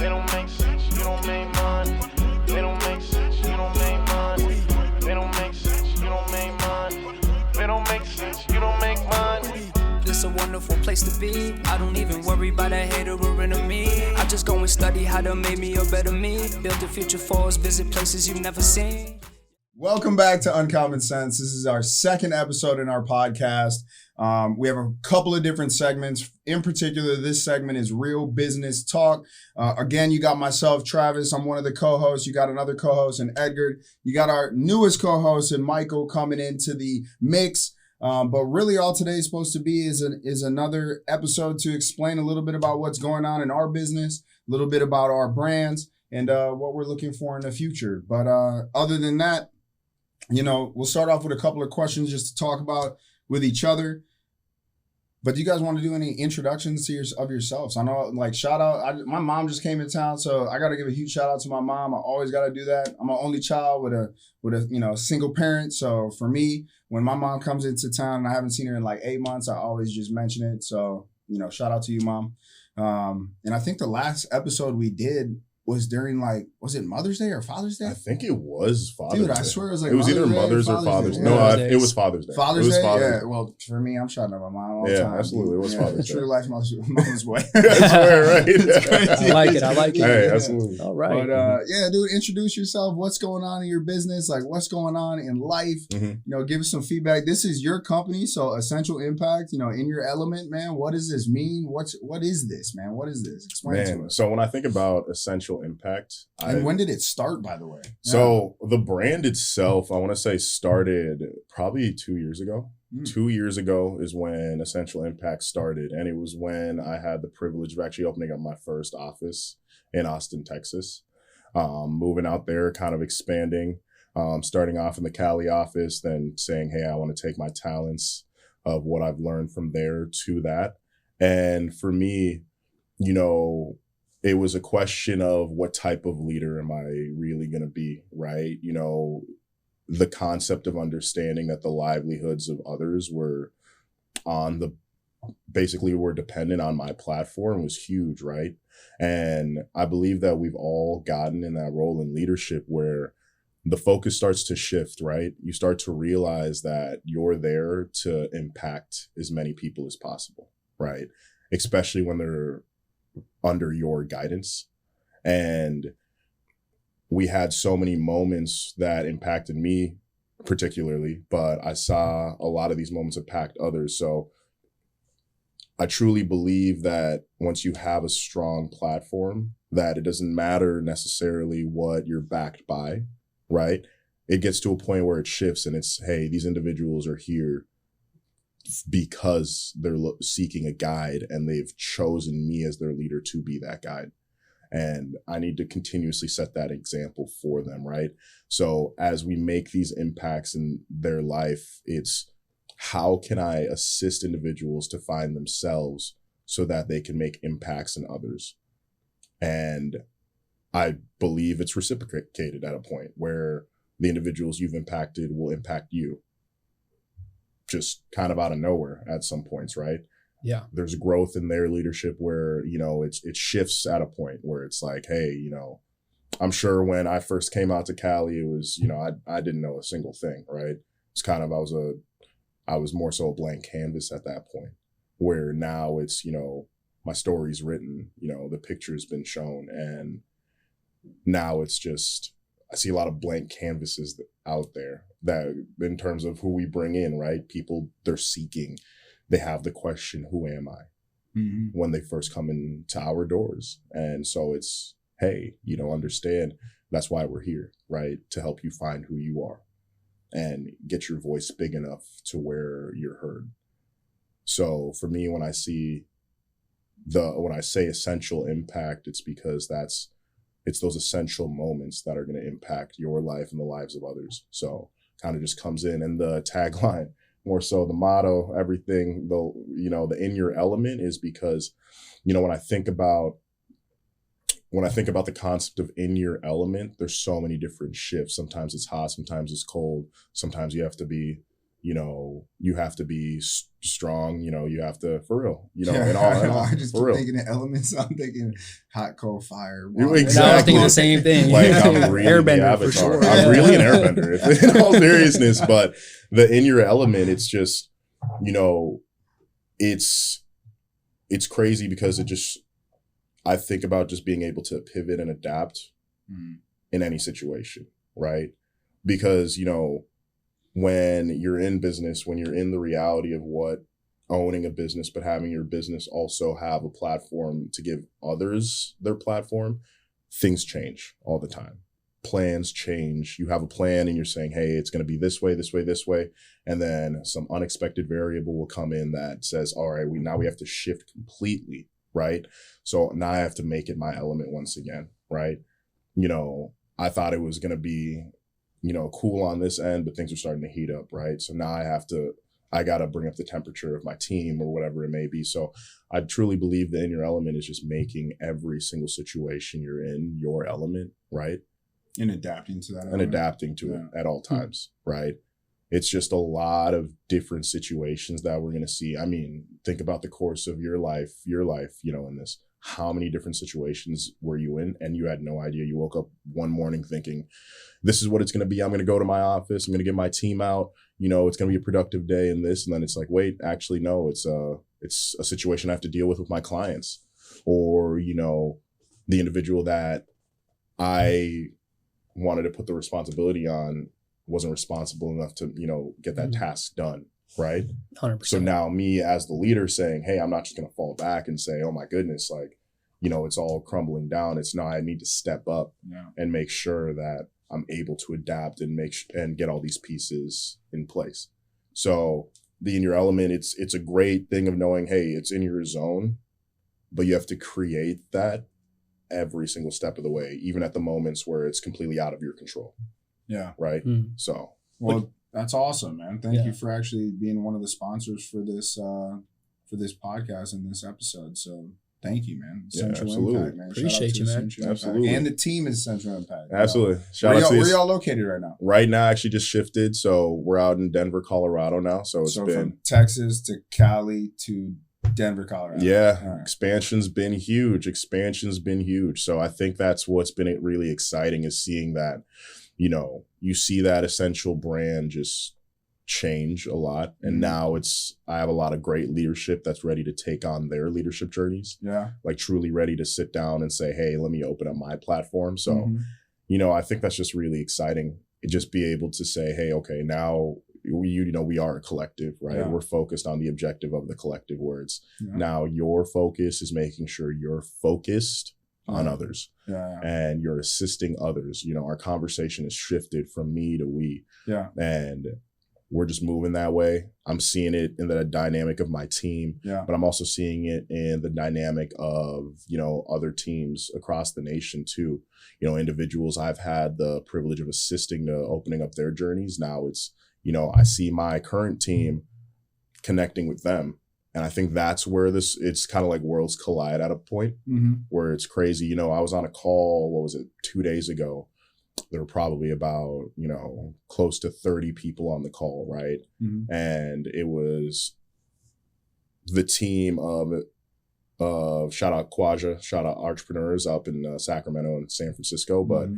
They don't make sense, you don't make money. They don't make sense, you don't make money. They don't make sense, you don't make money. They don't make sense, you don't make money. This a wonderful place to be. I don't even worry about a hater or enemy. I just go and study how to make me a better me. Build the future for us, visit places you've never seen. Welcome back to Uncommon Sense. This is our second episode in our podcast. We have a couple of different segments. In particular, this segment is Real Business Talk. Again, you got myself, Travis. I'm one of the co-hosts. You got another co-host in Edgard. You got our newest co-host in Michael coming into the mix. But really all today is supposed to be is another episode to explain a little bit about what's going on in our business, a little bit about our brands, and what we're looking for in the future. But other than that, we'll start off with a couple of questions just to talk about with each other. But do you guys want to do any introductions of yourselves? I know, shout out. My mom just came in town, so I got to give a huge shout out to my mom. I always got to do that. I'm an only child with a single parent. So for me, when my mom comes into town and I haven't seen her in like 8 months, I always just mention it. So shout out to you, Mom. And I think the last episode we did was during was it Mother's Day or Father's Day? I think it was Father's Day. Dude, I swear it was either Mother's or Father's Day. No, it was Father's Day. Father's Day? Father's Day? Well, for me, I'm shouting out my mom all the time. Yeah, absolutely. It was Father's Day. True life mama's boy. That's right. It's crazy. I like it. Hey, absolutely. All right. But dude, introduce yourself. What's going on in your business? What's going on in life? Mm-hmm. Give us some feedback. This is your company, so Essential Impact, in your element, man. What does this mean? What is this, man? What is this? Explain to us. So when I think about Essential Impact, when did it start, by the way? So the brand itself, I want to say started probably 2 years ago. 2 years ago is when Essential Impact started. And it was when I had the privilege of actually opening up my first office in Austin, Texas. Moving out there, kind of expanding, starting off in the Cali office, then saying, hey, I want to take my talents of what I've learned from there to that. And for me, it was a question of what type of leader am I really going to be, right? The concept of understanding that the livelihoods of others were dependent on my platform was huge, right? And I believe that we've all gotten in that role in leadership where the focus starts to shift, right? You start to realize that you're there to impact as many people as possible, right? Especially when they're under your guidance. And we had so many moments that impacted me particularly, but I saw a lot of these moments impact others. So I truly believe that once you have a strong platform, that it doesn't matter necessarily what you're backed by, right? It gets to a point where it shifts and it's, hey, these individuals are here because they're seeking a guide and they've chosen me as their leader to be that guide. And I need to continuously set that example for them, right? So as we make these impacts in their life, it's how can I assist individuals to find themselves so that they can make impacts in others? And I believe it's reciprocated at a point where the individuals you've impacted will impact you. Just kind of out of nowhere at some points, right? Yeah. There's growth in their leadership where, it shifts at a point where it's like, hey, I'm sure when I first came out to Cali, it was, I didn't know a single thing, right? It's kind of, I was more so a blank canvas at that point where now it's, my story's written, the picture's been shown. And now it's just, I see a lot of blank canvases out there that in terms of who we bring in, right? People, they're seeking, they have the question, who am I? When they first come into our doors. And so it's, hey, understand that's why we're here, right? To help you find who you are and get your voice big enough to where you're heard. So for me, when I say essential impact, it's because it's those essential moments that are going to impact your life and the lives of others. So kind of just comes in, and the tagline, more so the motto, everything, the in your element is because, when I think about the concept of in your element, there's so many different shifts. Sometimes it's hot, sometimes it's cold. Sometimes you have to be, you have to be strong, you have to, for real, I just for keep real. thinking of elements. I'm thinking hot, cold, fire. Exactly. I was thinking the same thing. Like I'm really Airbender the for Avatar. sure. I'm really an airbender, in all seriousness. But the in your element, it's just, it's crazy because I think about just being able to pivot and adapt in any situation, right? Because, when you're in business, when you're in the reality of what owning a business, but having your business also have a platform to give others their platform, things change all the time. Plans change. You have a plan and you're saying, hey, it's going to be this way, this way, this way. And then some unexpected variable will come in that says, all right, now we have to shift completely, right? So now I have to make it my element once again, right? I thought it was going to be, cool on this end, but things are starting to heat up, right? So now I got to bring up the temperature of my team or whatever it may be. So I truly believe that in your element is just making every single situation you're in your element, right? And adapting to that. And adapting to it at all times, right? It's just a lot of different situations that we're going to see. I mean, think about the course of your life, in this. How many different situations were you in? And you had no idea. You woke up one morning thinking, this is what it's going to be. I'm going to go to my office. I'm going to get my team out. It's going to be a productive day and this. And then it's like, wait, actually, no, it's a situation I have to deal with my clients, or, the individual that I wanted to put the responsibility on wasn't responsible enough to, get that task done. Right. 100%. So now me as the leader saying, hey, I'm not just going to fall back and say, oh my goodness, like, it's all crumbling down. It's not, I need to step up and make sure that I'm able to adapt and and get all these pieces in place. So the in your element, it's a great thing of knowing, hey, it's in your zone, but you have to create that every single step of the way, even at the moments where it's completely out of your control. Yeah. Right. So, well, that's awesome, man. Thank you for actually being one of the sponsors for this podcast and this episode. So thank you, man. Central Impact, man. Appreciate you, man. Absolutely. And the team is Central Impact. Absolutely. Shout out to where y'all located right now? Right now, actually just shifted. So we're out in Denver, Colorado now. So it's been from Texas to Cali to Denver, Colorado. Yeah. Right. Expansion's been huge. So I think that's what's been really exciting, is seeing that, you see that Essential brand just change a lot. And now I have a lot of great leadership that's ready to take on their leadership journeys. Yeah. Like truly ready to sit down and say, hey, let me open up my platform. So, I think that's just really exciting. Just be able to say, hey, okay, now we are a collective, right? Yeah. We're focused on the objective of the collective words. Yeah. Now your focus is making sure you're focused on others and you're assisting others. Our conversation has shifted from me to we. Yeah. And we're just moving that way. I'm seeing it in the dynamic of my team, but I'm also seeing it in the dynamic of, other teams across the nation too. Individuals I've had the privilege of assisting to opening up their journeys. Now it's, I see my current team connecting with them. And I think that's where it's kind of like worlds collide at a point where it's crazy. I was on a call, 2 days ago? There were probably about, close to 30 people on the call, right? And it was the team of shout out Quaja, shout out Entrepreneurs up in Sacramento and San Francisco, but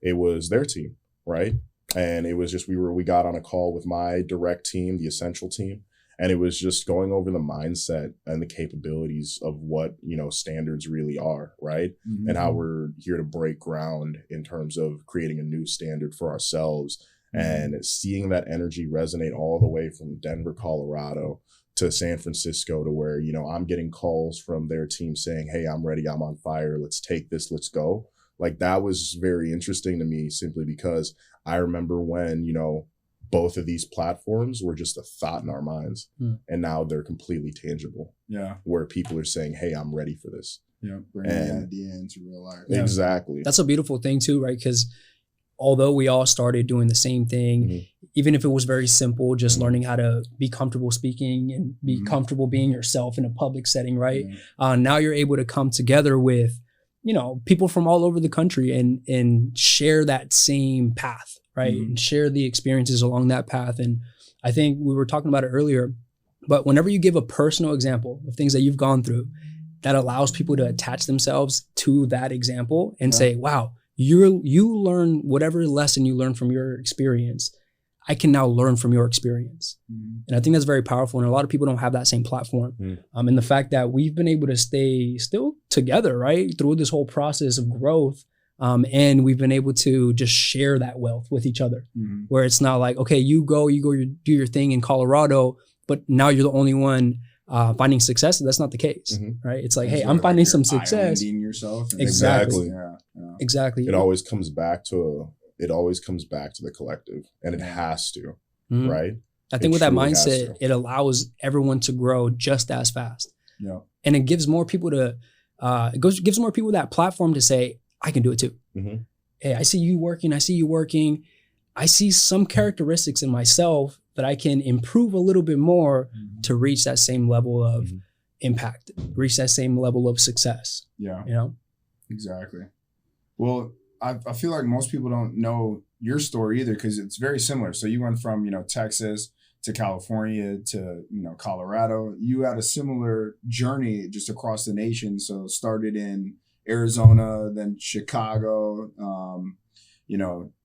it was their team, right? And it was just, we got on a call with my direct team, the Essential team. And it was just going over the mindset and the capabilities of what, standards really are, right? And how we're here to break ground in terms of creating a new standard for ourselves and seeing that energy resonate all the way from Denver, Colorado to San Francisco, to where, I'm getting calls from their team saying, hey, I'm ready, I'm on fire, let's take this, let's go. Like, that was very interesting to me, simply because I remember when, both of these platforms were just a thought in our minds, and now they're completely tangible. Yeah. Where people are saying, hey, I'm ready for this. Yeah. Bringing the idea into real life. Yeah. Exactly. That's a beautiful thing too, right? Because although we all started doing the same thing, even if it was very simple, just learning how to be comfortable speaking and be comfortable being yourself in a public setting, right? Now you're able to come together with, people from all over the country and share that same path. Right. And share the experiences along that path. And I think we were talking about it earlier, but whenever you give a personal example of things that you've gone through, that allows people to attach themselves to that example and say, wow, you learn whatever lesson you learn from your experience, I can now learn from your experience. And I think that's very powerful. And a lot of people don't have that same platform. And the fact that we've been able to stay still together, right, through this whole process of growth. And we've been able to just share that wealth with each other, where it's not like, okay, you do your thing in Colorado, but now you're the only one finding success. That's not the case, right? It's like, hey, I'm finding some success. Yourself. Exactly. Exactly. It always comes back to the collective, and it has to, right? I think with that mindset, it allows everyone to grow just as fast. Yeah. And it gives more people gives more people that platform to say, I can do it too. Hey, I see you working. I see some characteristics in myself that I can improve a little bit more to reach that same level of impact, reach that same level of success. Yeah. You know? Exactly. Well, I feel like most people don't know your story either, because it's very similar. So you went from, Texas to California to, Colorado. You had a similar journey just across the nation. So started in Arizona, then Chicago,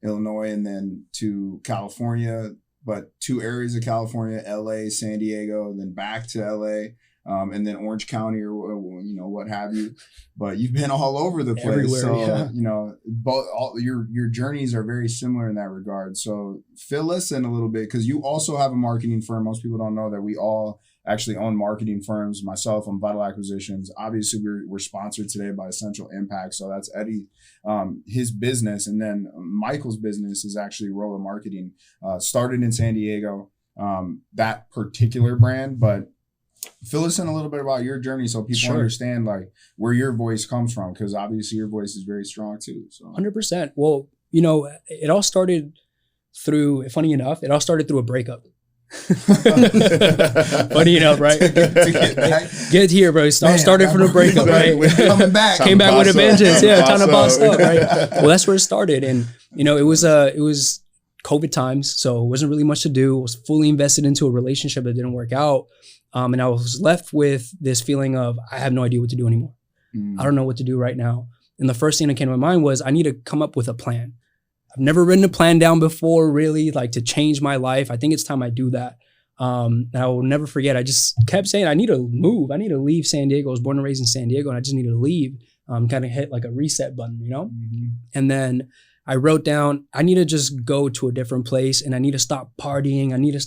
Illinois, and then to California, but 2 areas of California, LA, San Diego, then back to LA, and then Orange County or, what have you. But you've been all over the place. Everywhere, so, both your journeys are very similar in that regard. So fill us in a little bit, because you also have a marketing firm. Most people don't know that we all actually own marketing firms. Myself, I'm Vital Acquisitions. Obviously, we're sponsored today by Essential Impact. So that's Eddie, his business. And then Michael's business is actually Rola Marketing. Started in San Diego, that particular brand. But fill us in a little bit about your journey so people understand like where your voice comes from, because obviously your voice is very strong too. So 100%. Well, it all started through a breakup. Funny enough, right? Get here, bro. Started from the breakup, right? Coming back. Came back with a vengeance. Yeah, time to boss up, right? Well, that's where it started. And, it was COVID times, so it wasn't really much to do. I was fully invested into a relationship that didn't work out. And I was left with this feeling of, I have no idea what to do anymore. I don't know what to do right now. And the first thing that came to my mind was, I need to come up with a plan. I've never written a plan down before, really, like to change my life. I think it's time I do that. And I will never forget, I just kept saying, I need to move. I need to leave San Diego. I was born and raised in San Diego, and I just needed to leave, kind of hit like a reset button, And then I wrote down, I need to just go to a different place, and I need to stop partying. I need to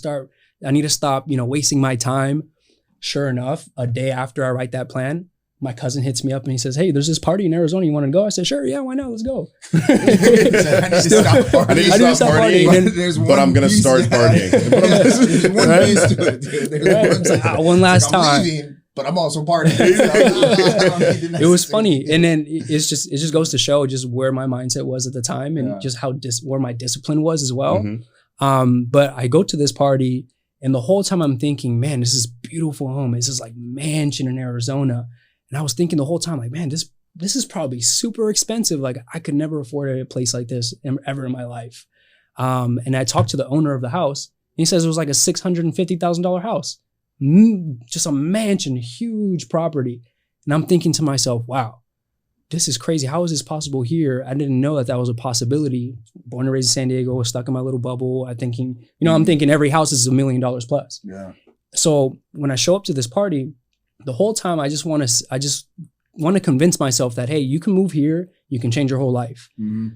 stop, wasting my time. Sure enough, a day after I write that plan, my cousin hits me up and he says, hey, there's this party in Arizona. You want to go? I said, sure. Yeah, why not? Let's go. I need to stop partying. But I'm going to start partying. There's one piece to it, dude. There's one last time. Leaving, but I'm also partying. It was funny. And then it just goes to show just where my mindset was at the time, and just where my discipline was as well. But I go to this party, and the whole time I'm thinking, man, this is beautiful home. This is like mansion in Arizona. And I was thinking the whole time, like, man, this is probably super expensive. Like, I could never afford a place like this ever in my life. And I talked to the owner of the house. And he says it was like a $650,000 house. Just a mansion, huge property. And I'm thinking to myself, wow, this is crazy. How is this possible here? I didn't know that was a possibility. Born and raised in San Diego, was stuck in my little bubble. I'm thinking every house is $1 million plus. Yeah. So when I show up to this party, the whole time I just want to convince myself that, hey, you can move here, you can change your whole life.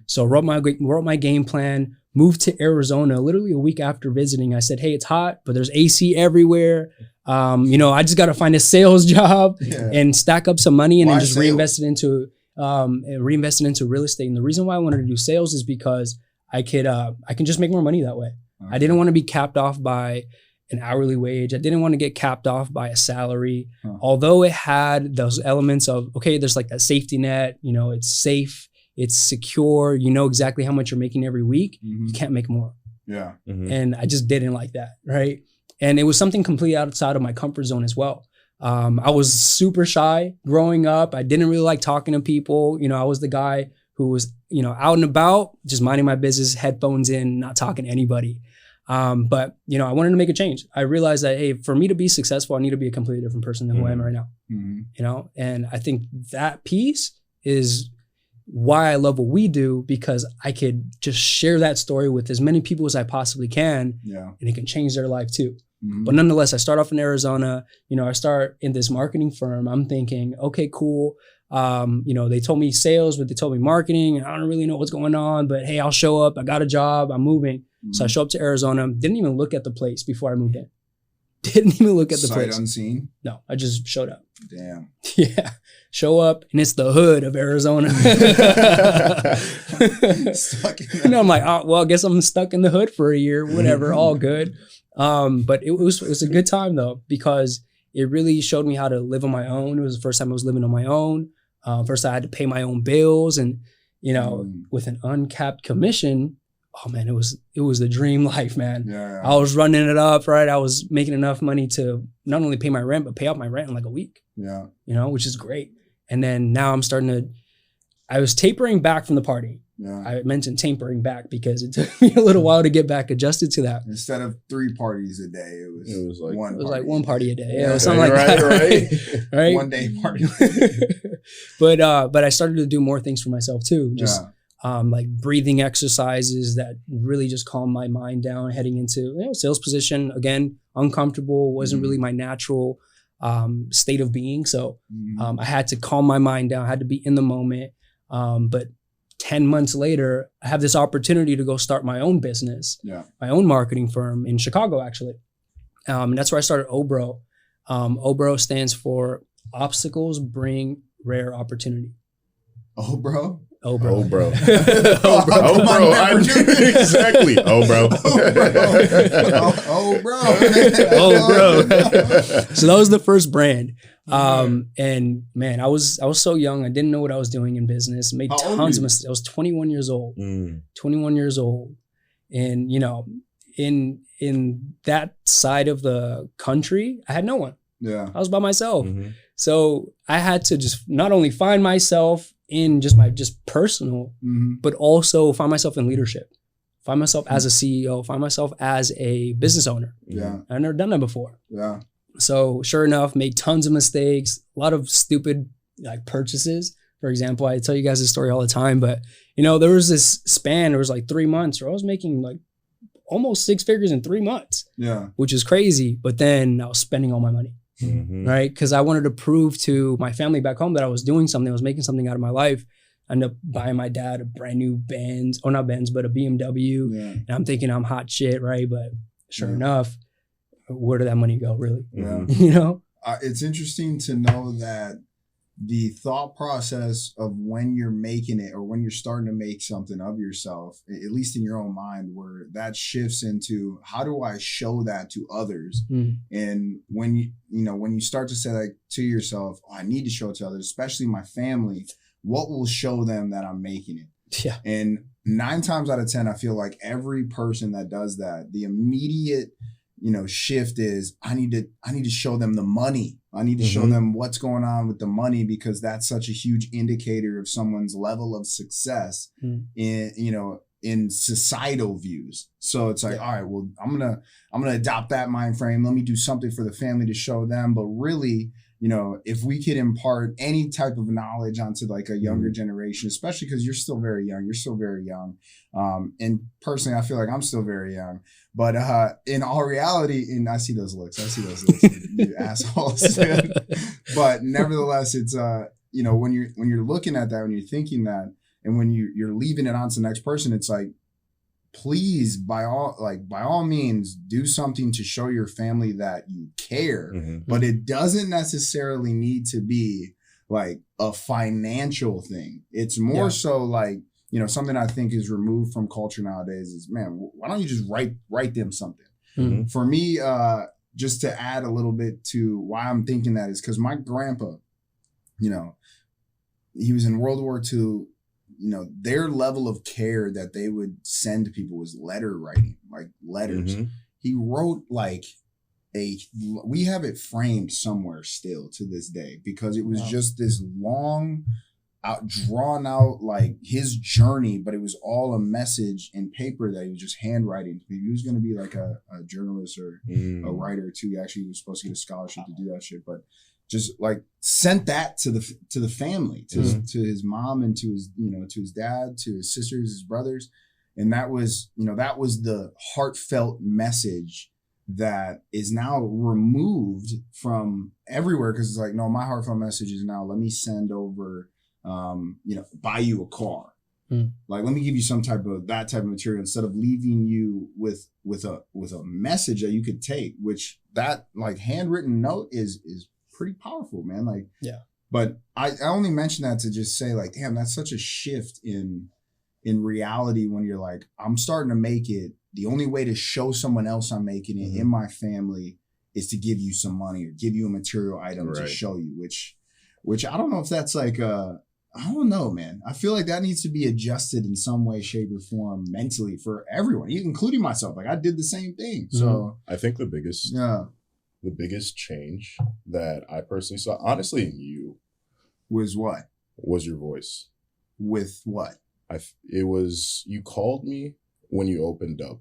So wrote my game plan, moved to Arizona literally a week after visiting. I said, hey, it's hot, but there's AC everywhere. I just got to find a sales job and stack up some money, and then just reinvest it into real estate. And the reason why I wanted to do sales is because I can just make more money that way. Okay. I didn't want to be capped off by an hourly wage. I didn't want to get capped off by a salary, although it had those elements of, okay, there's like that safety net, it's safe, it's secure, exactly how much you're making every week. You can't make more. Yeah. And I just didn't like that. Right. And it was something completely outside of my comfort zone as well. I was super shy growing up. I didn't really like talking to people. I was the guy who was, out and about, just minding my business, headphones in, not talking to anybody. But I wanted to make a change. I realized that, hey, for me to be successful, I need to be a completely different person than who I am right now. And I think that piece is why I love what we do, because I could just share that story with as many people as I possibly can, and it can change their life too. But nonetheless, I start off in Arizona. I start in this marketing firm. I'm thinking, okay, cool. They told me sales, but they told me marketing, and I don't really know what's going on. But hey, I'll show up. I got a job. I'm moving. So I show up to Arizona. Didn't even look at the place before I moved in. Didn't even look at the place. Sight unseen? No, I just showed up. Damn. Yeah. Show up, and it's the hood of Arizona. I'm like, oh, well, I guess I'm stuck in the hood for a year. Whatever, all good. But it was a good time though, because it really showed me how to live on my own. It was the first time I was living on my own. First I had to pay my own bills, and with an uncapped commission, oh man, it was the dream life, man. Yeah. I was running it up, right? I was making enough money to not only pay my rent, but pay off my rent in like a week. Yeah. Which is great. And then now I was tapering back from the party. Yeah. I mentioned tapering back because it took me a little while to get back adjusted to that. Instead of 3 parties a day, it was like one. It was like one party a day. Yeah, it was something like that. Right. 1 day party. But I started to do more things for myself too. Just like breathing exercises that really just calm my mind down heading into sales position. Again, uncomfortable, wasn't really my natural state of being. So I had to calm my mind down, I had to be in the moment. But 10 months later, I have this opportunity to go start my own business, my own marketing firm in Chicago, actually. And that's where I started Obro. Obro stands for Obstacles Bring Rare Opportunity. Obro? Obro. Obro. Obro. Exactly. Obro. Obro. So that was the first brand. And man, I was so young. I didn't know what I was doing in business. Made tons of mistakes. I was 21 years old. 21 years old. And in that side of the country, I had no one. Yeah. I was by myself. So I had to just not only find myself in just my personal, but also find myself in leadership, find myself as a CEO, find myself as a business owner. Yeah. I've never done that before. Yeah. So sure enough, made tons of mistakes, a lot of stupid like purchases. For example, I tell you guys this story all the time, but there was this span, there was like 3 months where I was making like almost 6 figures in 3 months. Yeah. Which is crazy. But then I was spending all my money. Right? Because I wanted to prove to my family back home that I was doing something, I was making something out of my life. I ended up buying my dad a brand new Benz, or not Benz, but a BMW. Yeah. And I'm thinking I'm hot shit, right? But sure enough, where did that money go, really? Yeah. It's interesting to know that the thought process of when you're making it or when you're starting to make something of yourself, at least in your own mind, where that shifts into how do I show that to others? And when you start to say like to yourself, I need to show it to others, especially my family, what will show them that I'm making it? Yeah. And 9 times out of 10, I feel like every person that does that, the immediate shift is I need to show them the money. I need to show them what's going on with the money, because that's such a huge indicator of someone's level of success in societal views. So it's like, all right, well, I'm gonna adopt that mind frame. Let me do something for the family to show them. But really, if we could impart any type of knowledge onto like a younger generation, especially because you're still very young. And personally, I feel like I'm still very young. But in all reality, and I see those looks, you assholes. But nevertheless, it's when you're looking at that, when you're thinking that, and when you're leaving it on to the next person, it's like, please, by all means, do something to show your family that you care. But it doesn't necessarily need to be like a financial thing. It's more so like, something I think is removed from culture nowadays is, man, why don't you just write them something? For me, just to add a little bit to why I'm thinking that is because my grandpa, he was in World War II. Their level of care that they would send to people was letter writing, like letters. He wrote like we have it framed somewhere still to this day, because it was just this long drawn out like his journey, but it was all a message in paper that he was just handwriting. He was going to be like a journalist or a writer too. He actually was supposed to get a scholarship to do that shit, but just like sent that to the family, to his mom and to his, to his dad, to his sisters, his brothers. And that was the heartfelt message that is now removed from everywhere. Cause it's like, no, my heartfelt message is now, let me send over, buy you a car. Like, let me give you that type of material instead of leaving you with a message that you could take, which that like handwritten note is pretty powerful, man. Like, yeah. But I only mention that to just say like, damn, that's such a shift in reality when you're like, I'm starting to make it. The only way to show someone else I'm making it in my family is to give you some money or give you a material item to show you, which I don't know if that's like, I don't know, man. I feel like that needs to be adjusted in some way, shape, or form mentally for everyone, including myself. Like I did the same thing. So I think the biggest change that I personally saw, honestly, in you, was what? Was your voice. With what? It was, you called me when you opened up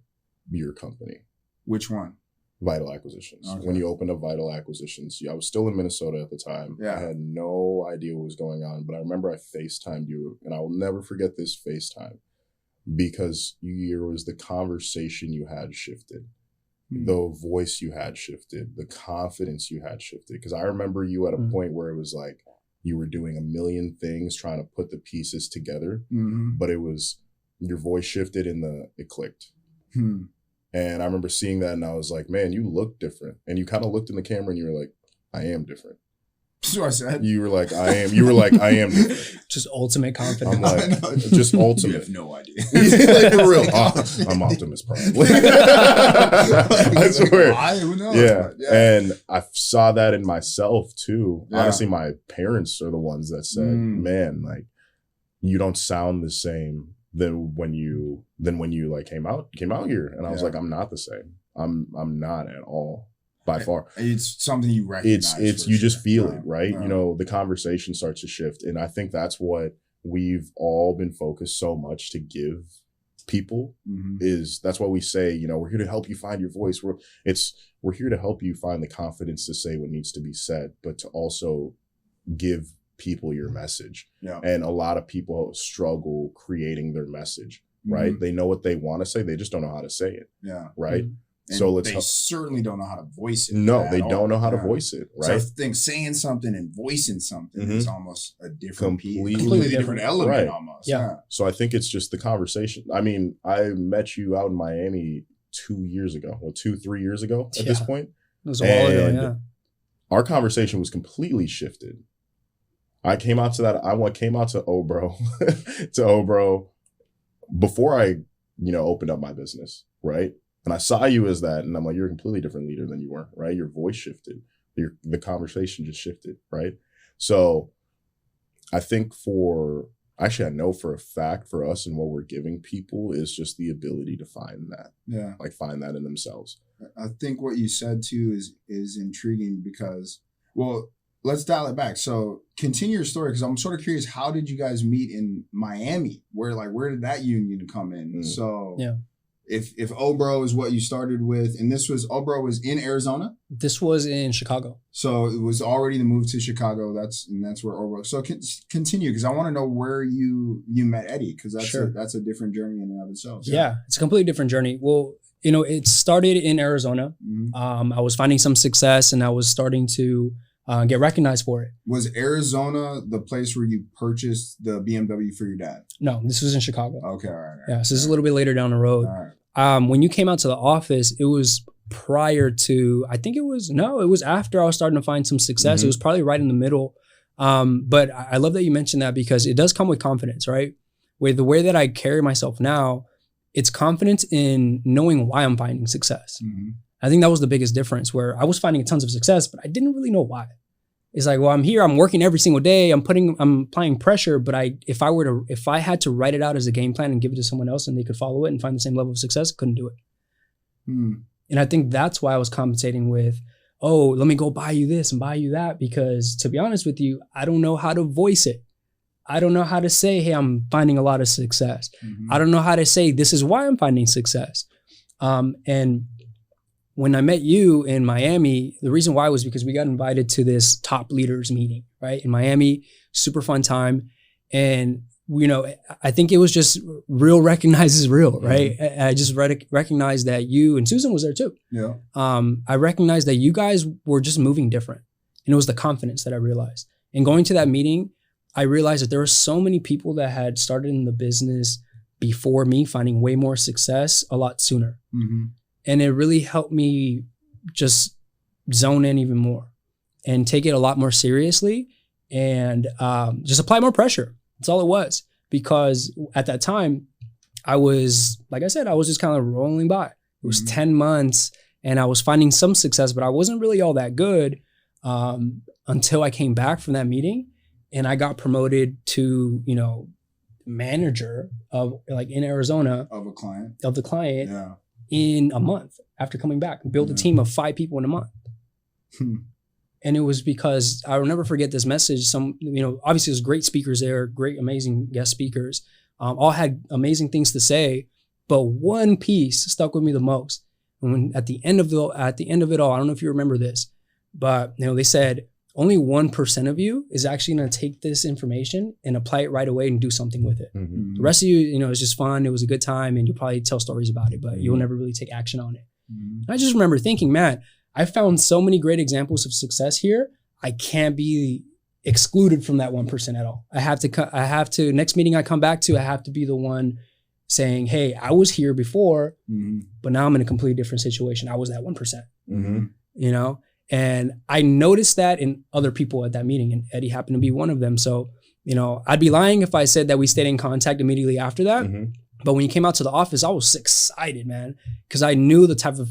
your company. Which one? Vital Acquisitions. Okay. When you opened up Vital Acquisitions, I was still in Minnesota at the time. Yeah. I had no idea what was going on, but I remember I FaceTimed you, and I will never forget this FaceTime because the conversation you had shifted. The voice you had shifted, the confidence you had shifted. Because I remember you at a point where it was like you were doing a million things, trying to put the pieces together, but it was your voice shifted and it clicked. And I remember seeing that and I was like, man, you look different. And you kind of looked in the camera and you were like, I am different. That's what I said. You were like, I am different. Just ultimate confidence. I'm like, just ultimate. You have no idea. Like, for real. I'm Optimus Prime. I swear. Who knows? Yeah. And I saw that in myself too. Yeah. Honestly, my parents are the ones that said, man, like, you don't sound the same than when you like came out here. And I was like, I'm not the same. I'm not at all. By far. It's something you recognize. It's you just feel it, right? The conversation starts to shift. And I think that's what we've all been focused so much to give people is that's what we say, we're here to help you find your voice. We're here to help you find the confidence to say what needs to be said, but to also give people your message. Yeah. And a lot of people struggle creating their message, right? They know what they want to say. They just don't know how to say it. Yeah. Right. And so they certainly don't know how to voice it. No, they don't know how to voice it, right? So I think saying something and voicing something is almost a completely different element almost. Yeah. So I think it's just the conversation. I mean, I met you out in Miami 2 years ago, or 3 years ago at this point. It was a while ago, yeah. Our conversation was completely shifted. I came out to Obro, to Obro before I, opened up my business, right? And I saw you as that, and I'm like, you're a completely different leader than you were, right? Your voice shifted. The conversation just shifted, right? So I think I know for a fact for us and what we're giving people is just the ability to find that. Yeah. Like find that in themselves. I think what you said too is intriguing because, well, let's dial it back. So continue your story because I'm sort of curious, how did you guys meet in Miami? Where did that union come in? So yeah. If Obro is what you started with, and Obro was in Arizona? This was in Chicago. So it was already the move to Chicago. That's where Obro. So continue, because I want to know where you met Eddie, because that's a different journey in and of itself. Yeah, it's a completely different journey. Well, it started in Arizona. I was finding some success and I was starting to get recognized for it. Was Arizona the place where you purchased the BMW for your dad? No, this was in Chicago. Okay, all right. Yeah, so this is a little bit later down the road. All right. When you came out to the office, it was prior to, it was after I was starting to find some success. It was probably right in the middle. But I love that you mentioned that because it does come with confidence, right? With the way that I carry myself now, it's confidence in knowing why I'm finding success. I think that was the biggest difference, where I was finding tons of success, but I didn't really know why. It's like, well, I'm here, I'm working every single day, I'm applying pressure, but if I had to write it out as a game plan and give it to someone else and they could follow it and find the same level of success, I couldn't do it. And I think that's why I was compensating with, oh, let me go buy you this and buy you that, because to be honest with you, I don't know how to voice it. I don't know how to say, hey, I'm finding a lot of success. I don't know how to say, this is why I'm finding success. And when I met you in Miami, the reason why was because we got invited to this top leaders meeting, right? In Miami, super fun time. And, you know, I think it was just real recognizes real, right? I just recognized that you, and Susan was there too. Yeah. I recognized that you guys were just moving different. And it was the confidence that I realized. And going to that meeting, I realized that there were so many people that had started in the business before me finding way more success a lot sooner. And it really helped me just zone in even more and take it a lot more seriously and just apply more pressure. That's all it was. Because at that time, I was, like I said, I was just kind of rolling by. It was 10 months and I was finding some success, but I wasn't really all that good until I came back from that meeting and I got promoted to, you know, manager of, like, in Arizona Of the client. Yeah. In a month after coming back, built a team of 5 people in a month. And it was because I will never forget this message. Some, you know, obviously there's great speakers there, great, amazing guest speakers, all had amazing things to say, but one piece stuck with me the most. And when at the end of it all, I don't know if you remember this, but you know, they said only 1% of you is actually going to take this information and apply it right away and do something with it. The rest of you, you know, it's just fun. It was a good time and you'll probably tell stories about it, but you'll never really take action on it. And I just remember thinking, man, I found so many great examples of success here. I can't be excluded from that 1% at all. I have to, next meeting I come back to, I have to be the one saying, hey, I was here before, but now I'm in a completely different situation. I was that 1%, you know? And I noticed that in other people at that meeting, and Eddie happened to be one of them. So, you know, I'd be lying if I said that we stayed in contact immediately after that. But when you came out to the office, I was excited, man, because I knew the type of,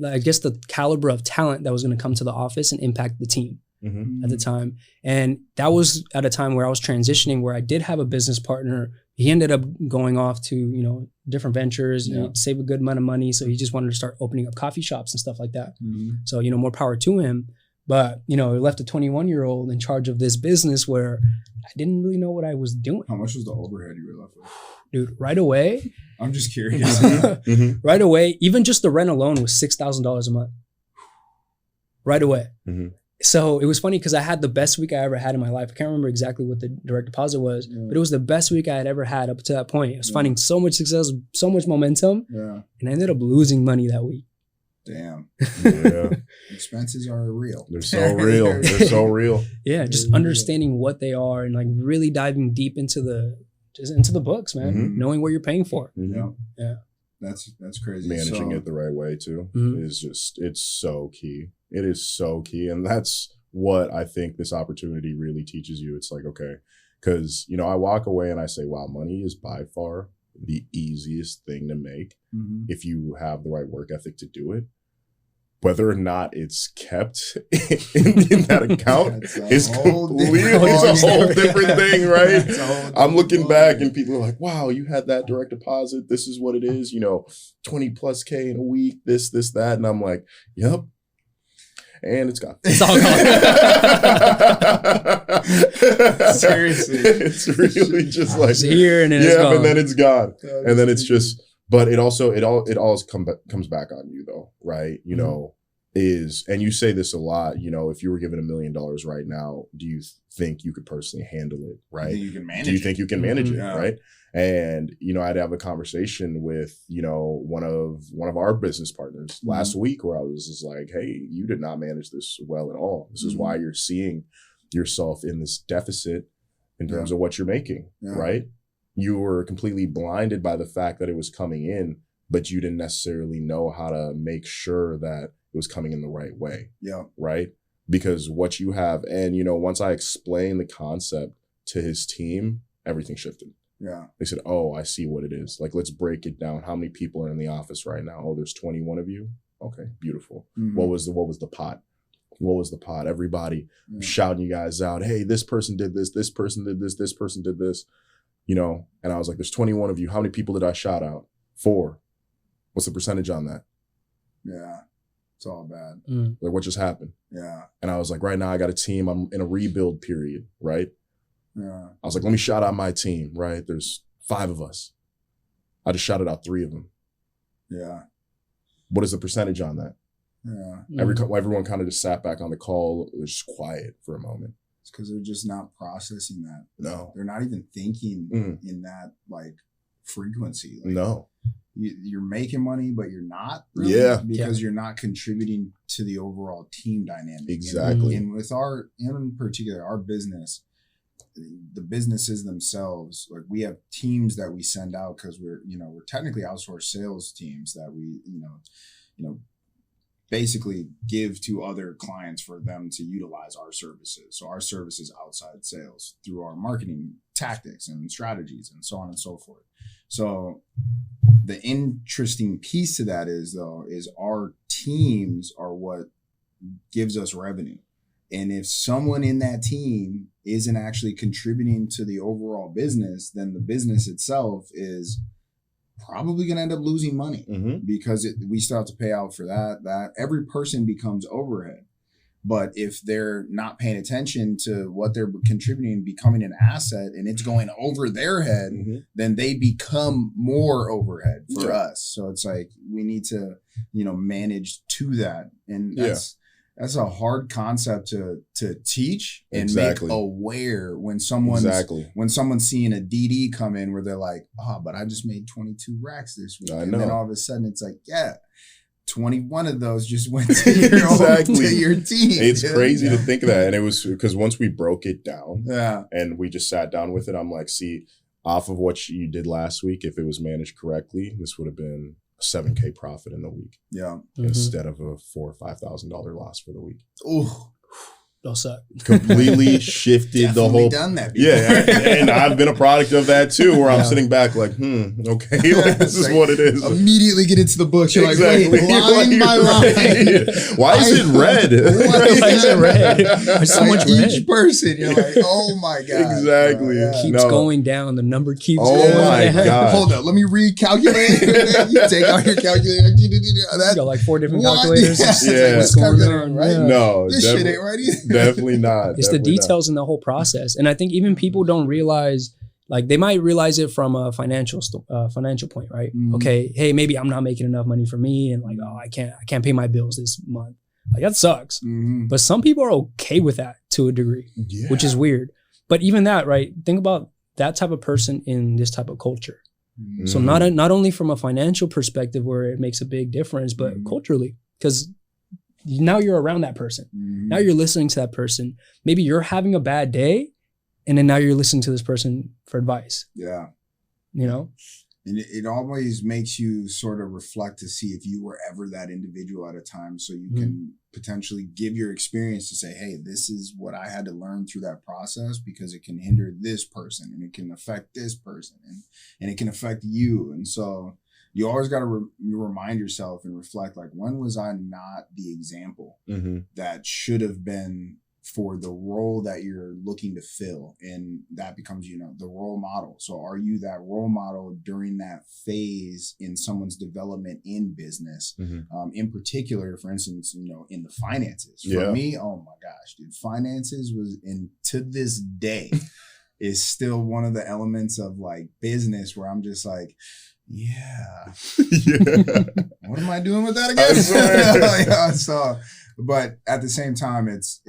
I guess, the caliber of talent that was going to come to the office and impact the team at the time. And that was at a time where I was transitioning, where I did have a business partner. He ended up going off to, you know, different ventures, you know, save a good amount of money. So he just wanted to start opening up coffee shops and stuff like that. So, you know, more power to him. But, you know, he left a 21-year-old in charge of this business where I didn't really know what I was doing. How much was the overhead you were left with? Dude, right away. I'm just curious. Right away, even just the rent alone was $6,000 a month. Right away. So it was funny because I had the best week I ever had in my life. I can't remember exactly what the direct deposit was, but it was the best week I had ever had up to that point. I was finding so much success, so much momentum, and I ended up losing money that week. Damn. Yeah. Expenses are real. They're so real. They're so real. Yeah, just understanding what they are and like really diving deep into the books, man. Knowing what you're paying for. Yeah. That's crazy. Managing it the right way too is just, it's so key. It is so key. And that's what I think this opportunity really teaches you. It's like, okay, because, you know, I walk away and I say, wow, money is by far the easiest thing to make if you have the right work ethic to do it. Whether or not it's kept in that account is completely a whole different thing, right? I'm looking back and people are like, wow, you had that direct deposit. This is what it is, you know, 20+ K in a week, this, that. And I'm like, yep. And it's gone. It's all gone. Seriously. It's really just like, it's here and then it's gone. And then it's gone. And then it's just, but it all comes back on you though, right? You know, and you say this a lot, you know, if you were given $1 million right now, do you think you could personally handle it, right? Do you think you can manage it, right? And, you know, I'd have a conversation with, you know, one of our business partners last week where I was just like, hey, you did not manage this well at all. This is why you're seeing yourself in this deficit in terms of what you're making, right? You were completely blinded by the fact that it was coming in, but you didn't necessarily know how to make sure that it was coming in the right way. Right? Because what you have, and, you know, once I explained the concept to his team, everything shifted. They said, oh, I see what it is. Like, let's break it down. How many people are in the office right now? Oh, there's 21 of you. Okay, beautiful. What was the pot? What was the pot? Everybody shouting you guys out. Hey, this person did this. This person did this. This person did this. You know, and I was like, there's 21 of you. How many people did I shout out? 4. What's the percentage on that? It's all bad. Like, what just happened? And I was like, right now I got a team. I'm in a rebuild period, right? Yeah. I was like, let me shout out my team, right? There's 5 of us. I just shouted out 3 of them. Yeah. What is the percentage on that? Yeah. Everyone kind of just sat back on the call. It was just quiet for a moment. It's because they're just not processing that. No. They're not even thinking in that like frequency. Like, No. You're making money, but you're not really, Yeah. because you're not contributing to the overall team dynamic. Exactly. And with in particular, our business, the businesses themselves, like we have teams that we send out because we're technically outsourced sales teams that we, basically give to other clients for them to utilize our services. So our services outside sales through our marketing tactics and strategies and so on and so forth. So the interesting piece to that is our teams are what gives us revenue. And if someone in that team isn't actually contributing to the overall business, then the business itself is probably going to end up losing money because we still have to pay out for that every person becomes overhead. But if they're not paying attention to what they're contributing, becoming an asset, and it's going over their head, then they become more overhead for us. So it's like we need to, manage to that. And that's a hard concept to teach and make aware when someone's seeing a DD come in where they're like, but I just made 22 racks this week. And then all of a sudden it's like, 21 of those just went to your team. It's crazy to think of that. And it was because once we broke it down and we just sat down with it, I'm like, see, off of what you did last week, if it was managed correctly, this would have been a $7,000 profit in the week. Yeah. Instead of a $4,000 or $5,000 loss for the week. Oh, no suck. Completely shifted the whole. Done that before. Yeah, and I've been a product of that too, where I'm sitting back like, okay, like, this is what it is. Immediately get into the books. You're like, wait, line by line. Why is it red? Why is it red? There's so much red. Each person, you're like, oh my god, exactly. Keeps going down. The number keeps going. Oh my god. Hold up, let me recalculate. You take out your calculator. You got like 4 different calculators. Yeah, what's going on? Right? No, this shit ain't right either. Definitely not. It's the details in the whole process. And I think even people don't realize, like they might realize it from a financial point, right? Okay, hey, maybe I'm not making enough money for me and like, I can't pay my bills this month. Like that sucks. But some people are okay with that to a degree, which is weird. But even that, right? Think about that type of person in this type of culture. So not only from a financial perspective where it makes a big difference, but culturally, because now you're around that person. Now you're listening to that person. Maybe you're having a bad day, and then now you're listening to this person for advice. Yeah. And it always makes you sort of reflect to see if you were ever that individual at a time, so you can potentially give your experience to say, hey, this is what I had to learn through that process because it can hinder this person and it can affect this person and it can affect you. And so you always got to remind yourself and reflect, like, when was I not the example that should have been for the role that you're looking to fill? And that becomes, the role model. So are you that role model during that phase in someone's development in business? In particular, for instance, in the finances. For me, oh my gosh, dude, finances to this day is still one of the elements of like business where I'm just like, what am I doing with that again? But at the same time, it's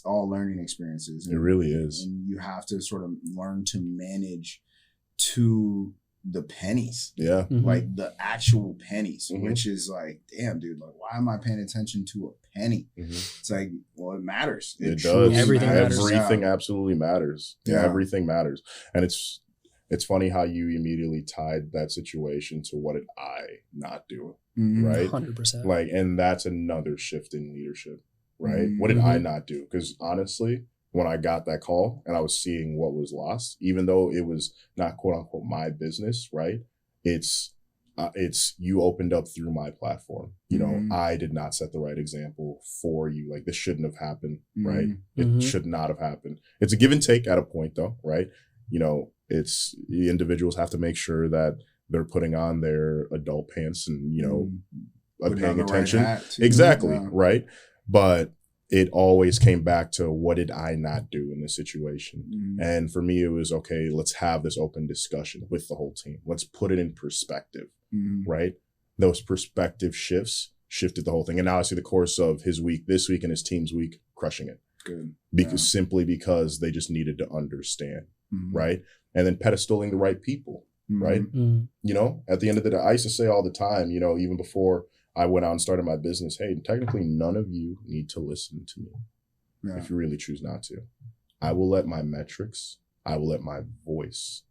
all learning experiences. It really is. And you have to sort of learn to manage to the pennies. Yeah. Like the actual pennies, which is like, damn, dude, like, why am I paying attention to a penny? It's like, well, it matters. It does. Everything matters. Everything absolutely matters. Yeah. Everything matters. And it's funny how you immediately tied that situation to what did I not do, right? 100%. Like, and that's another shift in leadership, right? What did I not do? Because honestly, when I got that call and I was seeing what was lost, even though it was not quote unquote my business, right? It's you opened up through my platform. I did not set the right example for you. Like, this shouldn't have happened, right? It should not have happened. It's a give and take at a point though, right? It's the individuals have to make sure that they're putting on their adult pants and, paying attention. Exactly. Right. But it always came back to, what did I not do in this situation? And for me, it was, okay, let's have this open discussion with the whole team. Let's put it in perspective, right? Those perspective shifted the whole thing. And now I see the course of his week, this week, and his team's week, crushing it. Good. Simply because they just needed to understand, right? And then pedestaling the right people, right? You know, at the end of the day, I used to say all the time, you know, even before I went out and started my business, hey, technically none of you need to listen to me if you really choose not to. I will let my metrics, I will let my voice,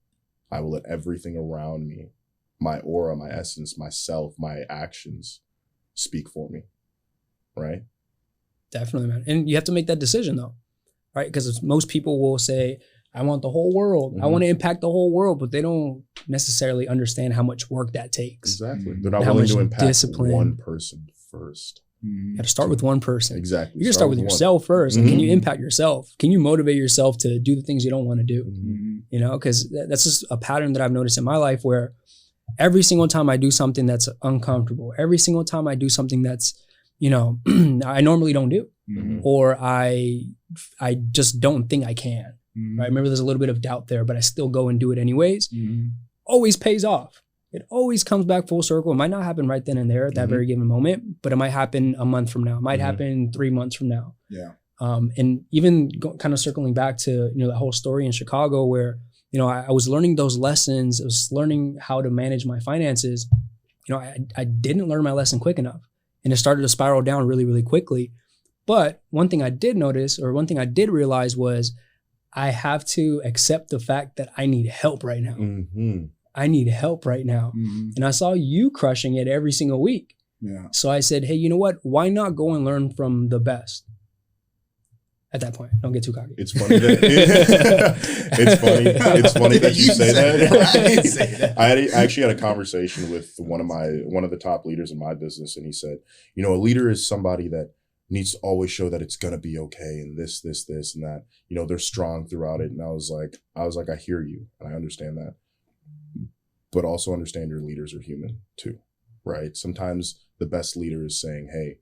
I will let everything around me, my aura, my essence, myself, my actions speak for me, right? Definitely, man. And you have to make that decision though, right? Because most people will say, I want the whole world. I want to impact the whole world, but they don't necessarily understand how much work that takes. Exactly. They're not willing to impact one person first. You got to start with one person. Exactly. You got to start with yourself first. Like, can you impact yourself? Can you motivate yourself to do the things you don't want to do? You know, because that's just a pattern that I've noticed in my life where every single time I do something that's uncomfortable, every single time I do something that's, you know, I normally don't do, or I just don't think I can. Right? Remember, there's a little bit of doubt there, but I still go and do it anyways. Always pays off. It always comes back full circle. It might not happen right then and there at that very given moment, but it might happen a month from now. It might happen 3 months from now. Yeah. And even kind of circling back to, you know, that whole story in Chicago where, you know, I was learning those lessons. I was learning how to manage my finances. You know, I didn't learn my lesson quick enough, and it started to spiral down really, really quickly. But one thing I did notice, or one thing I did realize, was I have to accept the fact that I need help right now. I need help right now. And I saw you crushing it every single week. Yeah. So I said, hey, you know what? Why not go and learn from the best? At that point, don't get too cocky. It's funny that it's funny that you say that. I didn't say that. I actually had a conversation with one of the top leaders in my business, and he said, you know, a leader is somebody that needs to always show that it's gonna be okay, and this, and that. You know, they're strong throughout it. And I was like, I hear you, and I understand that, but also understand your leaders are human too, right? Sometimes the best leader is saying, hey,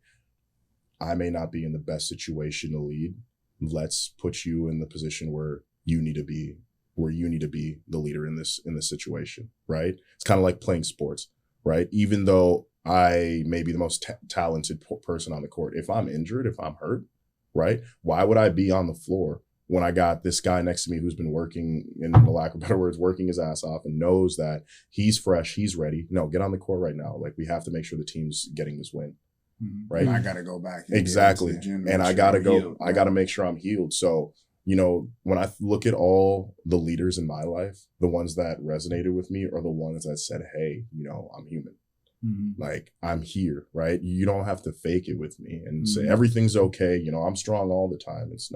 I may not be in the best situation to lead. Let's put you in the position where you need to be the leader in this situation, right? It's kind of like playing sports, right? Even though I may be the most talented person on the court, if I'm injured, if I'm hurt, right? Why would I be on the floor when I got this guy next to me who's been working, in the lack of better words, working his ass off and knows that he's fresh, he's ready? No, get on the court right now. Like, we have to make sure the team's getting this win. Right. And I got to go back. Exactly. And I got to go, I got to make sure I'm healed. So, you know, when I look at all the leaders in my life, the ones that resonated with me are the ones that said, hey, you know, I'm human. Like, I'm here, right? You don't have to fake it with me and say everything's okay. You know, I'm strong all the time. It's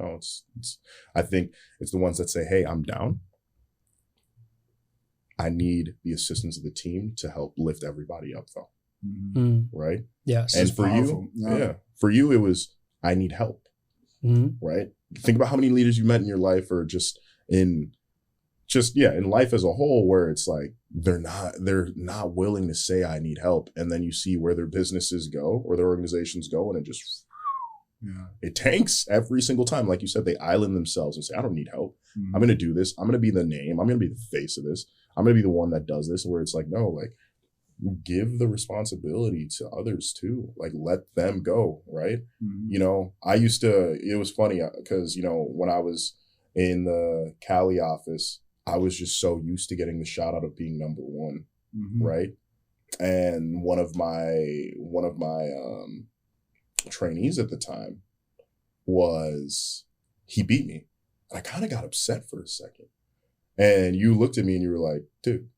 I think it's the ones that say, hey, I'm down. I need the assistance of the team to help lift everybody up though. Right? Yes. And for you, for you, it was, I need help. Right? Think about how many leaders you met in your life, or in life as a whole, where it's like, they're not willing to say I need help. And then you see where their businesses go or their organizations go, and it just, it tanks every single time. Like you said, they island themselves and say, I don't need help. I'm going to do this. I'm going to be the name. I'm going to be the face of this. I'm going to be the one that does this. Where it's like, no, like, give the responsibility to others too. Like, let them go. Right. You know, it was funny because, you know, when I was in the Cali office, I was just so used to getting the shout out of being number one. Right. And one of my trainees at the time he beat me. I kind of got upset for a second. And you looked at me and you were like, dude,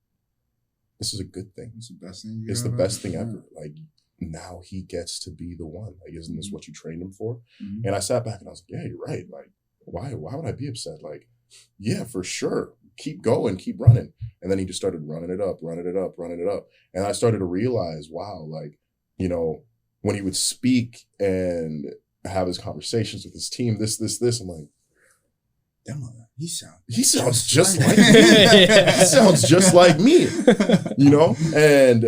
this is a good thing. It's the best thing. It's the best thing ever. Like, now he gets to be the one. Like, isn't this what you trained him for? And I sat back and I was like, yeah, you're right. Like, why would I be upset? Like, yeah, for sure. Keep going, keep running. And then he just started running it up. And I started to realize, wow, like, you know, when he would speak and have his conversations with his team, this, I'm like, He sounds just like me. He sounds just like me, you know? And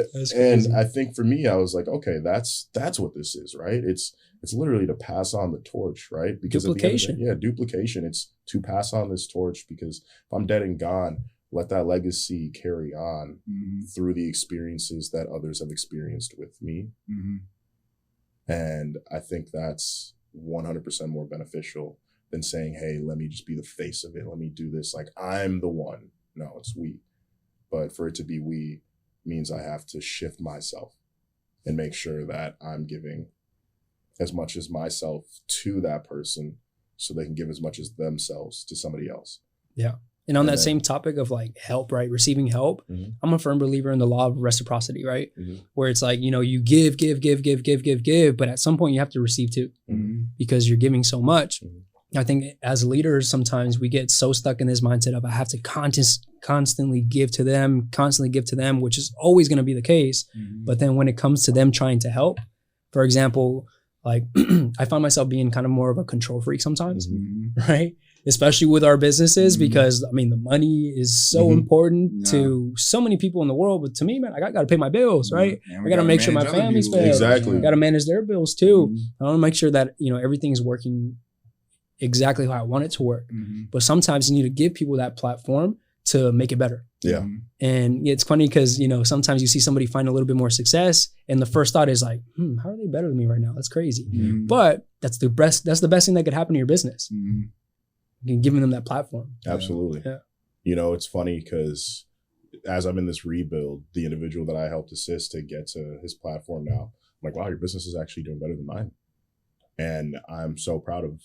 I think for me, I was like, okay, that's what this is, right? It's literally to pass on the torch, right? Because duplication. Duplication. It's to pass on this torch, because if I'm dead and gone, let that legacy carry on through the experiences that others have experienced with me. And I think that's 100% more beneficial than saying, hey, let me just be the face of it. Let me do this. Like, I'm the one. No, it's we. But for it to be we means I have to shift myself and make sure that I'm giving as much as myself to that person so they can give as much as themselves to somebody else. Yeah. And on that same topic of like help, right? Receiving help. I'm a firm believer in the law of reciprocity, right? Where it's like, you know, you give, but at some point you have to receive too, because you're giving so much. I think as leaders, sometimes we get so stuck in this mindset of I have to constantly give to them, which is always going to be the case. But then when it comes to them trying to help, for example, like I find myself being kind of more of a control freak sometimes, right? Especially with our businesses, because I mean, the money is so important to so many people in the world. But to me, man, I got to pay my bills, right? I got to make sure my family's fed. Exactly. I got to manage their bills too. I want to make sure that, you know, everything's working exactly how I want it to work. But sometimes you need to give people that platform to make it better. Yeah. And it's funny because, you know, sometimes you see somebody find a little bit more success and the first thought is like, how are they better than me right now? That's crazy. But that's the best thing that could happen to your business. Giving them that platform. Absolutely. Yeah. You know, it's funny because as I'm in this rebuild, the individual that I helped assist to get to his platform now, I'm like, wow, your business is actually doing better than mine. And I'm so proud of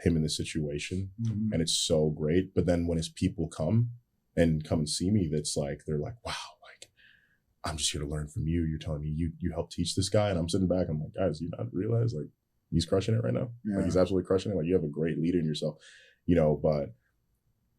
him in this situation. And it's so great. But then when his people come and see me, that's like, they're like, wow, like, I'm just here to learn from you. You're telling me you helped teach this guy. And I'm sitting back, I'm like, guys, you not realize like he's crushing it right now? Like he's absolutely crushing it. Like you have a great leader in yourself, you know, but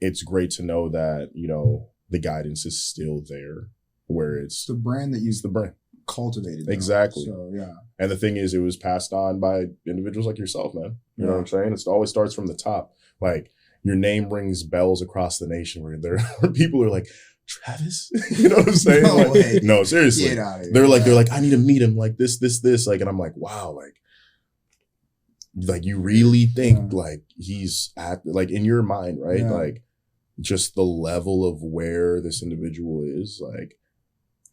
it's great to know that, you know, the guidance is still there where it's the brand that the brand cultivated. Exactly. So, yeah. And the thing is, it was passed on by individuals like yourself, man. You know what I'm saying? It always starts from the top. Like your name rings bells across the nation where there are people who are like, Travis? You know what I'm saying? No, like, way. No, seriously. Get out of here. They're like, I need to meet him like this. Like, and I'm like, wow, like you really think like he's at, like in your mind, right? Yeah. Like just the level of where this individual is, like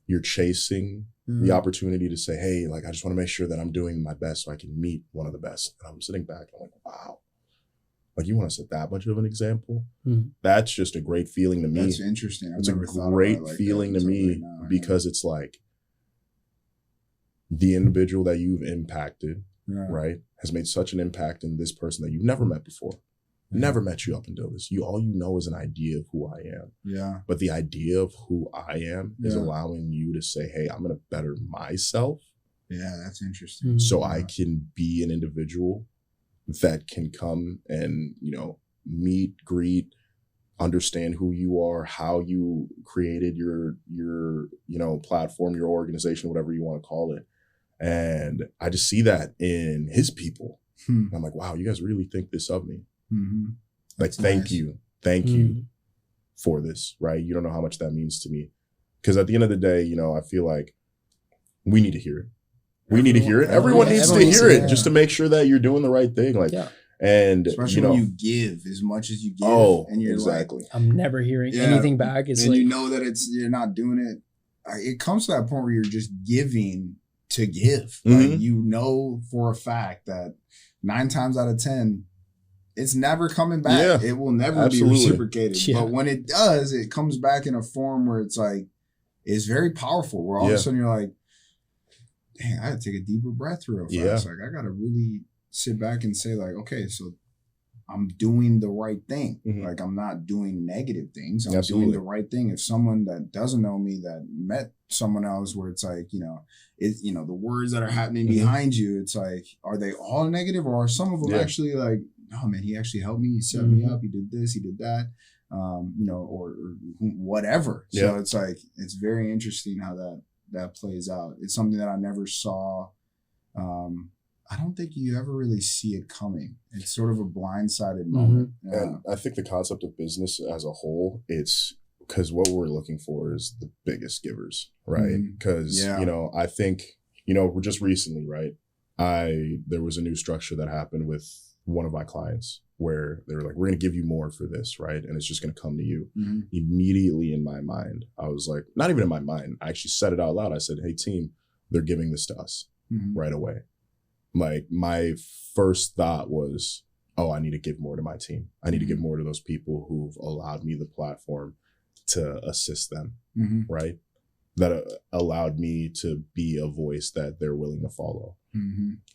you're chasing the opportunity to say, hey, like, I just want to make sure that I'm doing my best so I can meet one of the best. And I'm sitting back, I'm like, wow. Like, you want to set that much of an example? That's just a great feeling to me. That's interesting. It's a great feeling to me because it's like the individual that you've impacted, right, has made such an impact in this person that you've never met before. Never met you up until this. All you know is an idea of who I am. Yeah. But the idea of who I am is allowing you to say, hey, I'm going to better myself. Yeah, that's interesting. So I can be an individual that can come and, you know, meet, greet, understand who you are, how you created your, you know, platform, your organization, whatever you want to call it. And I just see that in his people. I'm like, wow, you guys really think this of me. Like, thank you for this, right? You don't know how much that means to me. Because at the end of the day, you know, I feel like we need to hear it. We need to hear it. Everyone needs to hear it just to make sure that you're doing the right thing. Like, and especially you know, when you give as much as you give. And you're exactly. like, I'm never hearing anything back. It's and like, you know that you're not doing it. It comes to that point where you're just giving to give. Like, you know for a fact that 9 times out of 10, it's never coming back. It will never be reciprocated. But when it does, it comes back in a form where it's like, it's very powerful. Where all of a sudden you're like, dang, I gotta take a deeper breath real fast. Like, I gotta really sit back and say, like, okay, so I'm doing the right thing. Like, I'm not doing negative things. I'm doing the right thing. If someone that doesn't know me that met someone else where it's like, you know, the words that are happening behind you, it's like, are they all negative or are some of them actually like, oh man, he actually helped me. He set me up. He did this. He did that. You know, or whatever. So it's like, it's very interesting how that plays out. It's something that I never saw. I don't think you ever really see it coming. It's sort of a blindsided moment. Yeah. And I think the concept of business as a whole, it's because what we're looking for is the biggest givers, right? Because, you know, I think, you know, we're just recently, right? There was a new structure that happened with one of my clients where they were like, we're going to give you more for this, right? And it's just going to come to you. Immediately in my mind, I was like, not even in my mind, I actually said it out loud. I said, hey, team, they're giving this to us right away. Like my first thought was, oh, I need to give more to my team. I need to give more to those people who've allowed me the platform to assist them, right? That allowed me to be a voice that they're willing to follow.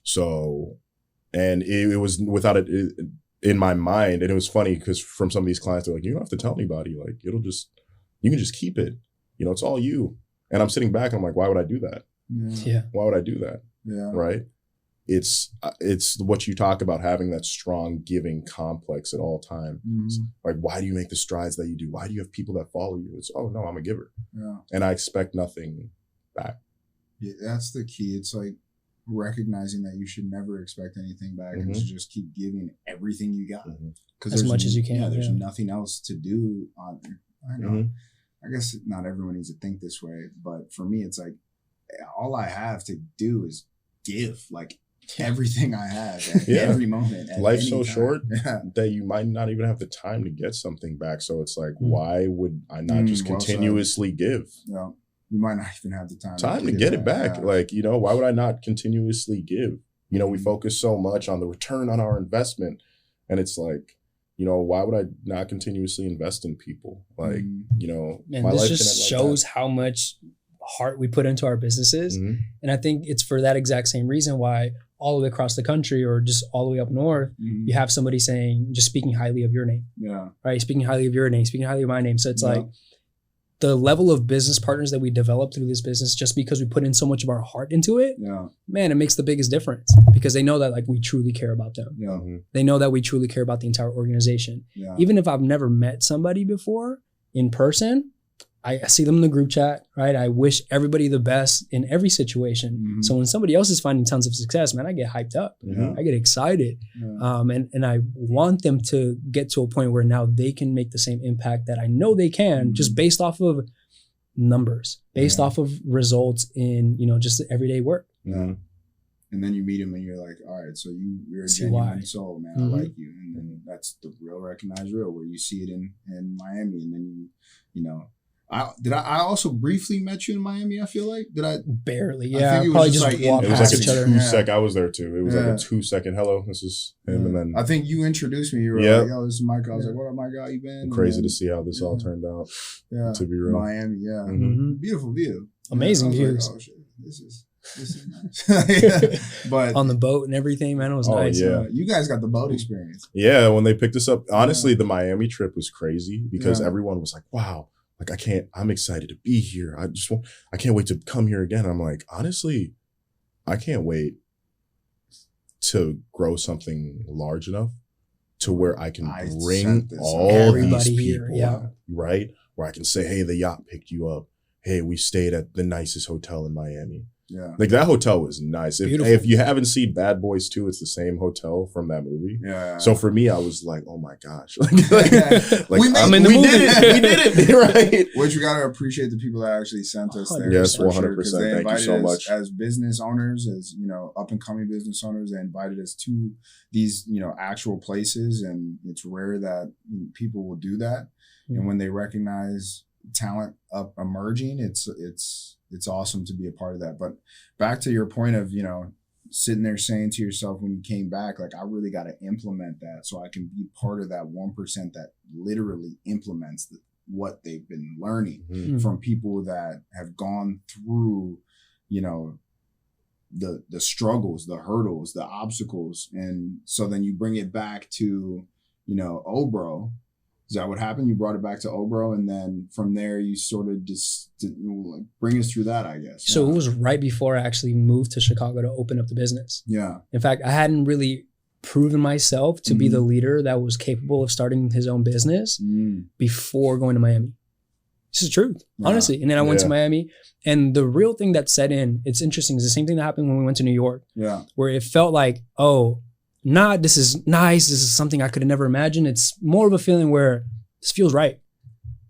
So, and it was without it in my mind. And it was funny because from some of these clients, they're like, you don't have to tell anybody. Like, you can just keep it. You know, it's all you. And I'm sitting back and I'm like, why would I do that? Why would I do that? Right? It's what you talk about, having that strong giving complex at all times. Like, why do you make the strides that you do? Why do you have people that follow you? It's, oh no, I'm a giver. And I expect nothing back. Yeah, that's the key. It's like recognizing that you should never expect anything back and to just keep giving everything you got. Because as much as you can. There's nothing else to do on there. I know. I guess not everyone needs to think this way, but for me, it's like all I have to do is give. Like, everything I have at every moment. Life's so short that you might not even have the time to get something back. So it's like, why would I not just continuously give? Yeah. You might not even have the time to get it back. Like, you know, why would I not continuously give? You know, we focus so much on the return on our investment. And it's like, you know, why would I not continuously invest in people? Like, you know, man, this just shows how much heart we put into our businesses. And I think it's for that exact same reason why all the way across the country or just all the way up north, you have somebody saying, just speaking highly of your name. Right. Speaking highly of your name, speaking highly of my name. So it's like the level of business partners that we develop through this business, just because we put in so much of our heart into it, man, it makes the biggest difference because they know that like we truly care about them. They know that we truly care about the entire organization. Even if I've never met somebody before in person, I see them in the group chat, right? I wish everybody the best in every situation. So when somebody else is finding tons of success, man, I get hyped up. I get excited. And I want them to get to a point where now they can make the same impact that I know they can, just based off of numbers, based off of results in, you know, just the everyday work. And then you meet them and you're like, all right, so you're a genuine soul, man. I like you. And then that's the real recognized real, where you see it in Miami. And then you know, I also briefly met you in Miami, I feel like? Did I? Barely, yeah. I think probably just like walk past each other. I was there too. It was like a 2-second hello, this is him. And then I think you introduced me. You were like, yo, this is Michael. I was like, what up, Michael? How you been? Crazy to see how this all turned out. To be real. Miami, beautiful view. Amazing views. Like, oh, shit, this is nice. But on the boat and everything, man, it was nice. You guys got the boat experience. Yeah, when they picked us up, honestly, the Miami trip was crazy because everyone was like, wow. Like, I'm excited to be here. I can't wait to come here again. I'm like, honestly, I can't wait to grow something large enough to where I can bring all these people, right? Where I can say, hey, the yacht picked you up. Hey, we stayed at the nicest hotel in Miami. Like, that hotel was nice. If you haven't seen Bad Boys 2, it's the same hotel from that movie. So for me, I was like, oh my gosh. Like, we did it. Right. Which we got to appreciate the people that actually sent us there. Yes, 100%. Thank you so much. As business owners, as, you know, up and coming business owners, they invited us to these, you know, actual places. And it's rare that people will do that. And when they recognize talent up emerging, it's awesome to be a part of that. But back to your point of, you know, sitting there saying to yourself when you came back, like, I really got to implement that so I can be part of that 1% that literally implements what they've been learning from people that have gone through, you know, the struggles, the hurdles, the obstacles. And so then you bring it back to, you know, Obro. Is that what happened? You brought it back to Obro, and then from there you sort of just bring us through that, I guess. So it was right before I actually moved to Chicago to open up the business. In fact, I hadn't really proven myself to be the leader that was capable of starting his own business before going to Miami. This is truth, honestly. And then I went to Miami, and the real thing that set in, it's interesting, is the same thing that happened when we went to New York. Yeah. Where it felt like, oh, this is nice. This is something I could have never imagined. It's more of a feeling where this feels right.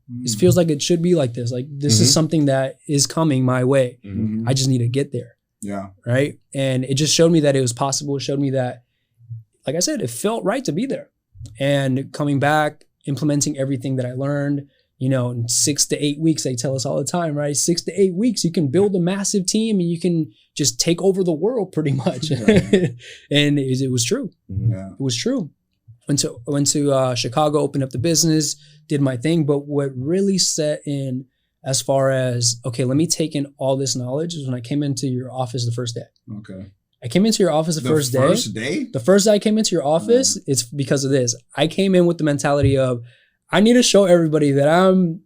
This feels like it should be like this. Like this is something that is coming my way. I just need to get there. Yeah. Right. And it just showed me that it was possible. It showed me that, like I said, it felt right to be there. And coming back, implementing everything that I learned, you know, in 6 to 8 weeks, they tell us all the time, right? 6 to 8 weeks, you can build a massive team and you can just take over the world pretty much. And it was true. Yeah. It was true. Went to Chicago, opened up the business, did my thing. But what really set in as far as, okay, let me take in all this knowledge is when I came into your office the first day. Okay. I came into your office the first day. The first day I came into your office, it's because of this. I came in with the mentality of, I need to show everybody that I'm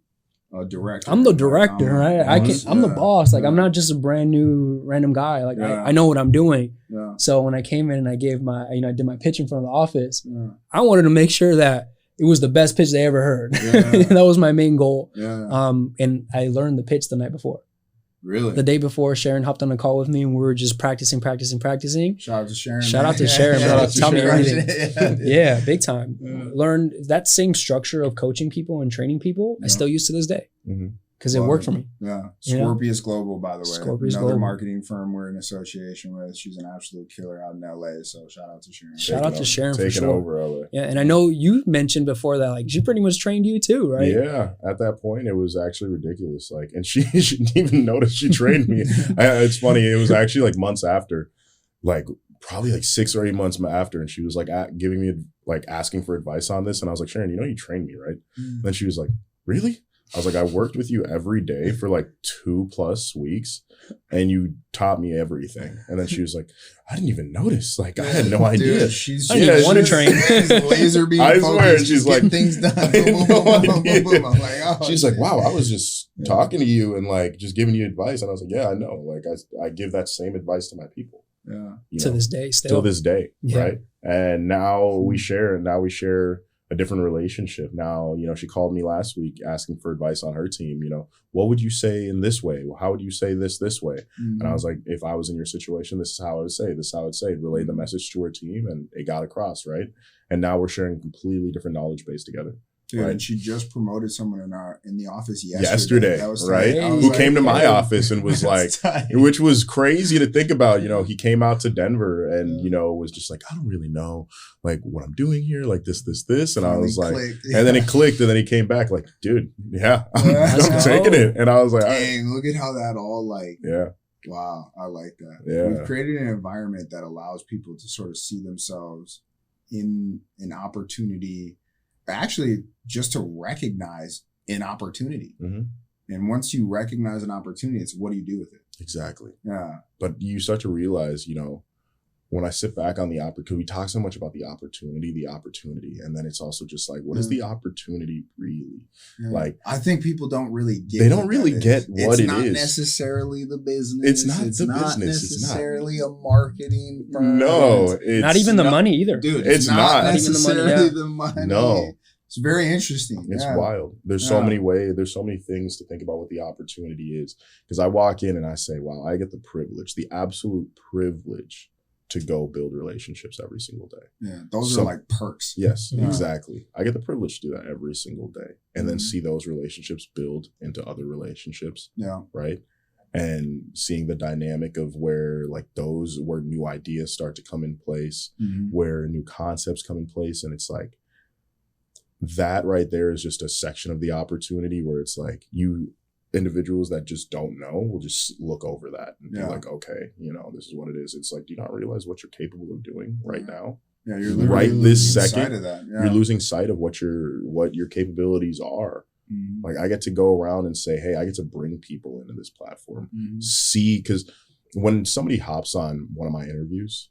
a director. I'm the director, right? I'm the boss. Like I'm not just a brand new random guy. Like I know what I'm doing. Yeah. So when I came in and I gave I did my pitch in front of the office, I wanted to make sure that it was the best pitch they ever heard. Yeah. That was my main goal. Yeah. And I learned the pitch the night before. Really? The day before, Sharon hopped on a call with me and we were just practicing. Shout out to Sharon. Shout out to Sharon. Tell me everything. Yeah, big time. Learned that same structure of coaching people and training people. I still use to this day because it worked for me. Yeah. Scorpius Global, by the way. Scorpius Another Global. marketing firm we're in association with. She's an absolute killer out in LA. So shout out to Sharon. Shout out to Sharon for Taking sure. over LA. Yeah, and I know you mentioned before that like she pretty much trained you too, right? Yeah, at that point it was actually ridiculous. Like, and she didn't even notice she trained me. It's funny. It was actually like months after, like probably like 6 or 8 months after, and she was like giving me like asking for advice on this, and I was like, Sharon, you trained me, right? And then she was like, really? I was like, I worked with you every day for like 2+ weeks and you taught me everything. And then she was like, I didn't even notice. Like, I had no idea. Dude, she's I didn't even want to train. Laser beam I focused, swear. She's like, things done. I'm like, oh, she's like, wow, I was just talking to you and like just giving you advice. And I was like, yeah, I know. Like, I give that same advice to my people. Yeah. To this day, still. Till this day, right? And now we share a different relationship. Now, she called me last week asking for advice on her team. What would you say in this way? How would you say this way? Mm-hmm. And I was like, if I was in your situation, this is how I would say, relay the message to her team, and it got across, right? And now we're sharing a completely different knowledge base together. Dude, right? And she just promoted someone in the office yesterday. That was right? Who came to my office and was like, which was crazy to think about. He came out to Denver and, was just like, I don't really know like what I'm doing here, like this. And I was like, and then it clicked, and then he came back like, dude, I'm taking it. And I was like, dang, look at how that all like, yeah. Wow, I like that. Yeah. We've created an environment that allows people to sort of see themselves in an opportunity, actually just to recognize an opportunity. Mm-hmm. And once you recognize an opportunity, it's what do you do with it? Exactly. Yeah. But you start to realize, when I sit back on the opportunity, we talk so much about the opportunity, and then it's also just like, what is the opportunity really? Yeah. Like, I think people don't really get. They don't really get what it is. It's not necessarily the business. It's not necessarily a marketing firm. No, it's not even the money either, dude. It's not necessarily the money. No. It's very interesting. It's wild. There's so many ways. There's so many things to think about what the opportunity is. Because I walk in and I say, wow, I get the absolute privilege to go build relationships every single day. Yeah, those are like perks. Yes, exactly. I get the privilege to do that every single day. And then see those relationships build into other relationships. Yeah. Right? And seeing the dynamic of where new ideas start to come in place, where new concepts come in place. And it's like, that right there is just a section of the opportunity where it's like individuals that just don't know will just look over that and be like, okay, this is what it is. It's like, do you not realize what you're capable of doing right now? Yeah, you're literally losing sight of that. Yeah. You're losing sight of what your capabilities are. Mm-hmm. Like, I get to go around and say, hey, I get to bring people into this platform. Mm-hmm. See, because when somebody hops on one of my interviews,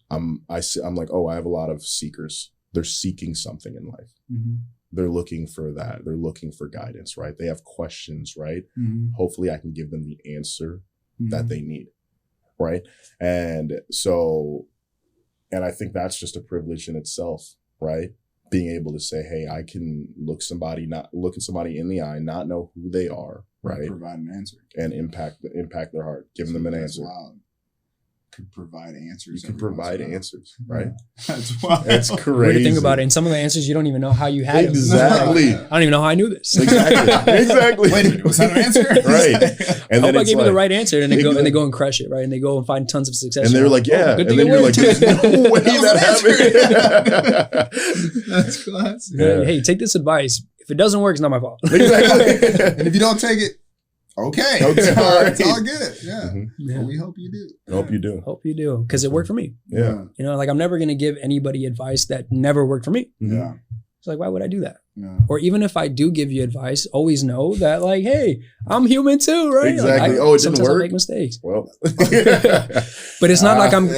I'm like, oh, I have a lot of seekers. They're seeking something in life. Mm-hmm. They're looking for that. They're looking for guidance, right? They have questions, right? Mm-hmm. Hopefully I can give them the answer that they need, right? And I think that's just a privilege in itself, right? being able to say, hey, I can look somebody in the eye, not know who they are, right? Provide an answer. And impact their heart, giving them an answer. Wild. Could provide answers. You can provide answers, right? That's wild. That's crazy. Weird to think about it. And some of the answers you don't even know how you had Exactly. them. I don't even know how I knew this. Exactly. Wait a minute, was that an answer? Right. And I then hope I gave you the right answer, and they go Exactly. and crush it, right? And they go and find tons of success. And they're like, yeah. good And thing then it you're like, worked. there's no way that happened. That's classic. Yeah. Hey, take this advice. If it doesn't work, it's not my fault. Exactly. And if you don't take it, okay. Okay, It's all all right. good. Yeah. Mhm. Yeah. Well, we hope you do. I hope you do. Hope you do, because it worked for me. Yeah. You know, like I'm never going to give anybody advice that never worked for me. Yeah. It's like, why would I do that? Yeah. Or even if I do give you advice, always know that, like, hey, I'm human too, right? Exactly. Like, Oh, it didn't sometimes I'll work? make mistakes, Well. but it's not like I'm.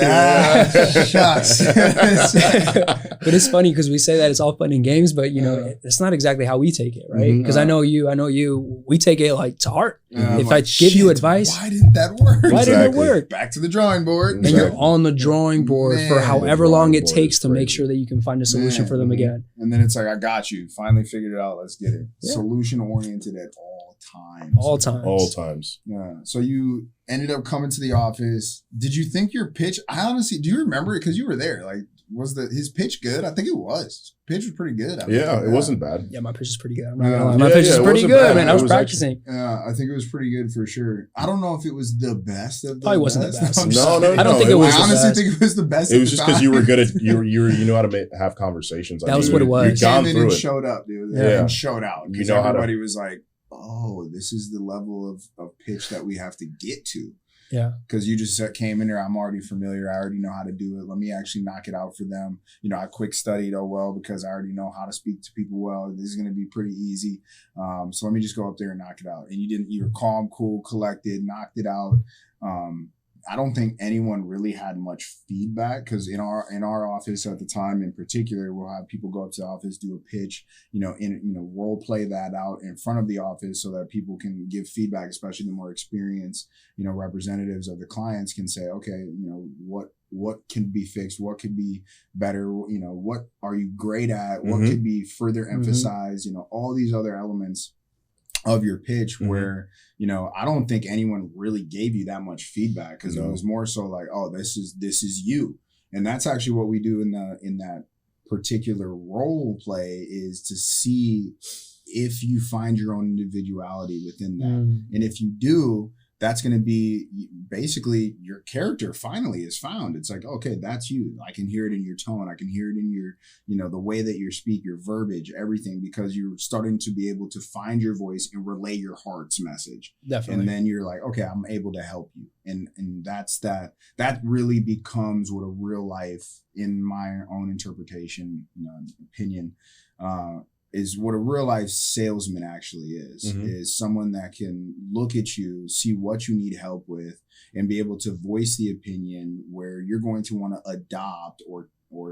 Shucks. But it's funny because we say that it's all fun and games, but you know, it's not exactly how we take it, right? Mhm. Because I know you. We take it like to heart. Yeah, If I'm I like, give you shit, advice, why didn't that work? why didn't it Exactly. work? Back to the drawing board. And you're Exactly. on the drawing board for Man, however the long drawing it board takes is to make crazy. sure that you can find a solution Man, for them mhm. again. And then it's like, I got you. Finally figured it out. Let's get it. Yeah. Solution oriented at all times. All times. All times. Yeah. So you ended up coming to the office. Did you think your pitch? I honestly, do you remember it? Because you were there. Like, was his pitch good? I think it was. Pitch was pretty good. Yeah, it wasn't bad. Yeah, my pitch is pretty good. I'm not Yeah. gonna lie. My Yeah, pitch is it pretty wasn't good, bad. man. I It was was practicing. Yeah, I think it was pretty good for sure. I don't know if it was the best of the Probably wasn't the best. I'm No, sorry. no, I don't think it was I the honestly best. think it was the best. It was at the just because you were time. good at you know how to have conversations. That was what it was. You You'd gone came in through and it. showed up, dude. Yeah. And showed out. You Because know how to- everybody was like, oh, this is the level of pitch that we have to get to. Yeah. Because you just came in there, I'm already familiar. I already know how to do it. Let me actually knock it out for them. You know, I quick studied well because I already know how to speak to people well. This is going to be pretty easy. So let me just go up there and knock it out. And you were calm, cool, collected, knocked it out. I don't think anyone really had much feedback because in our office at the time in particular, we'll have people go up to the office, do a pitch, role play that out in front of the office so that people can give feedback, especially the more experienced, representatives of the clients can say, okay, what can be fixed, what could be better, what are you great at, what Mhm. could be further emphasized, all these other elements of your pitch Mhm. where, I don't think anyone really gave you that much feedback because No. it was more so like, oh, this is you. And that's actually what we do in that particular role play is to see if you find your own individuality within that. And if you do, that's going to be basically your character finally is found. It's like, okay, that's you. I can hear it in your tone. I can hear it in your, the way that you speak, your verbiage, everything, because you're starting to be able to find your voice and relay your heart's message. Definitely. And then you're like, okay, I'm able to help you. And that's that really becomes what a real life, in my own interpretation, opinion, is what a real life salesman actually is, Mhm. is someone that can look at you, see what you need help with, and be able to voice the opinion where you're going to want to adopt or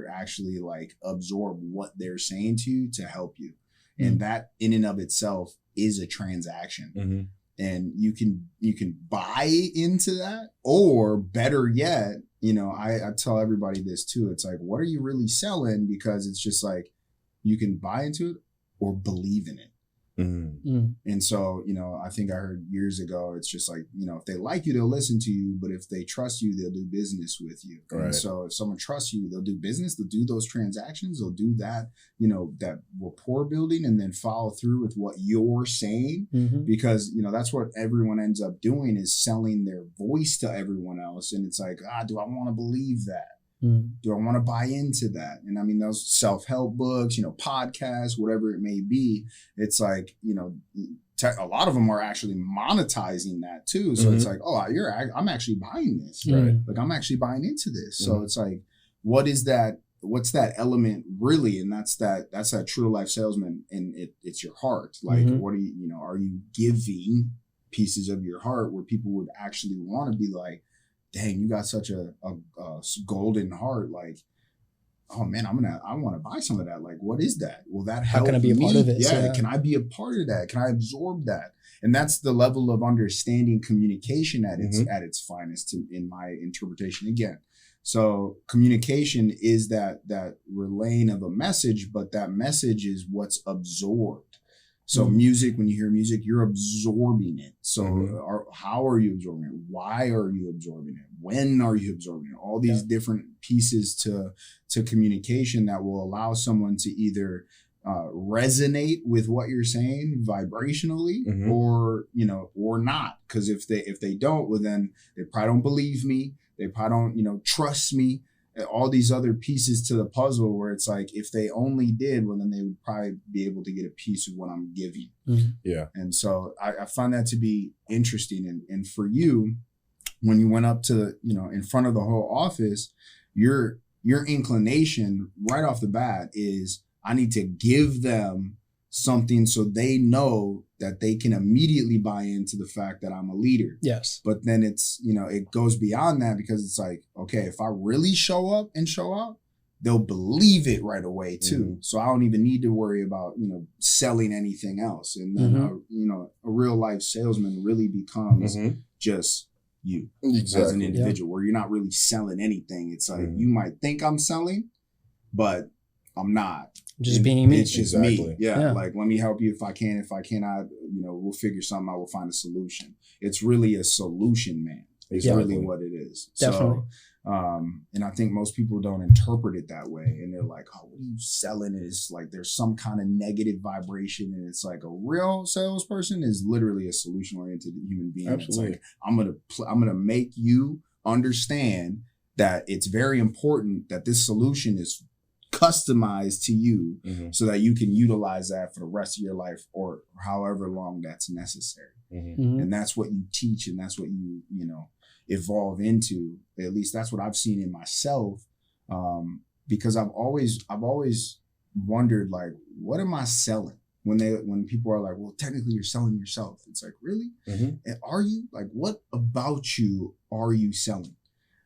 actually like absorb what they're saying to you to help you. And that in and of itself is a transaction. Mm-hmm. And you can buy into that, or better yet, I tell everybody this too. It's like, what are you really selling? Because it's just like, you can buy into it or believe in it. Mm-hmm. And so, I think I heard years ago, it's just like, if they like you, they'll listen to you, but if they trust you, they'll do business with you. Right. And so if someone trusts you, they'll do business, they'll do those transactions, they'll do that, that rapport building, and then follow through with what you're saying, because, that's what everyone ends up doing, is selling their voice to everyone else. And it's like, do I want to believe that? Do I want to buy into that? And I mean, those self-help books, podcasts, whatever it may be, it's like, a lot of them are actually monetizing that too. So it's like, oh, I'm actually buying this. Right. Like, I'm actually buying into this. So it's like, what is that? What's that element really? And that's that true life salesman. And it's your heart. Like, what are you, are you giving pieces of your heart where people would actually want to be like, dang, you got such a golden heart. Like, oh man, I want to buy some of that. Like, what is that? Will that help? How can I be a part of it? Yeah. Can I be a part of that? Can I absorb that? And that's the level of understanding communication at its finest, in my interpretation. Again, So communication is that relaying of a message, but that message is what's absorbed. So music, when you hear music, you're absorbing it. So how are you absorbing it? Why are you absorbing it? When are you absorbing it? All these different pieces to communication that will allow someone to either resonate with what you're saying vibrationally or, or not. Because if they don't, well, then they probably don't believe me. They probably don't, trust me. All these other pieces to the puzzle where it's like, if they only did, well, then they would probably be able to get a piece of what I'm giving. Yeah. And so I find that to be interesting. And for you, when you went up to, in front of the whole office, your inclination right off the bat is, I need to give them something so they know that they can immediately buy into the fact that I'm a leader. Yes. But then it's, it goes beyond that because it's like, okay, if I really show up and show out, they'll believe it right away too. So I don't even need to worry about, selling anything else. And then, a real life salesman really becomes just you as an individual where you're not really selling anything. It's like, you might think I'm selling, but I'm not. Just being me. It's just me. Yeah. Like, let me help you if I can. If I cannot, we'll figure something out. We'll find a solution. It's really a solution, man. It's really what it is. Definitely. So, and I think most people don't interpret it that way. And they're like, oh, what are you selling? It's like there's some kind of negative vibration. And it's like a real salesperson is literally a solution-oriented human being. Absolutely. It's like, I'm gonna make you understand that it's very important that this solution is customized to you so that you can utilize that for the rest of your life or however long that's necessary. And that's what you teach and that's what you evolve into. At least that's what I've seen in myself, because I've always wondered, like, what am I selling? When people are like, well, technically you're selling yourself. It's like, really? And are you? Like, what about you are you selling?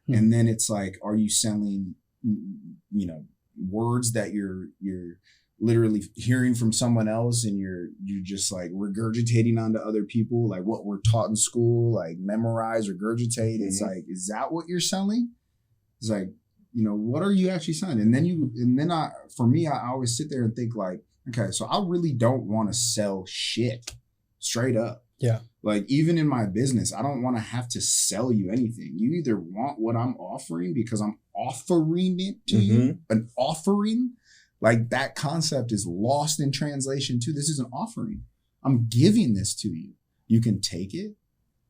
And then it's like, are you selling, words that you're literally hearing from someone else and you're just like regurgitating onto other people, like what we're taught in school, like memorize, regurgitate. It's like, is that what you're selling? It's like, what are you actually selling? And then I always sit there and think like, okay, so I really don't want to sell shit straight up. Yeah. Like, even in my business, I don't want to have to sell you anything. You either want what I'm offering because I'm offering it to you, an offering. Like, that concept is lost in translation too. This is an offering. I'm giving this to you. You can take it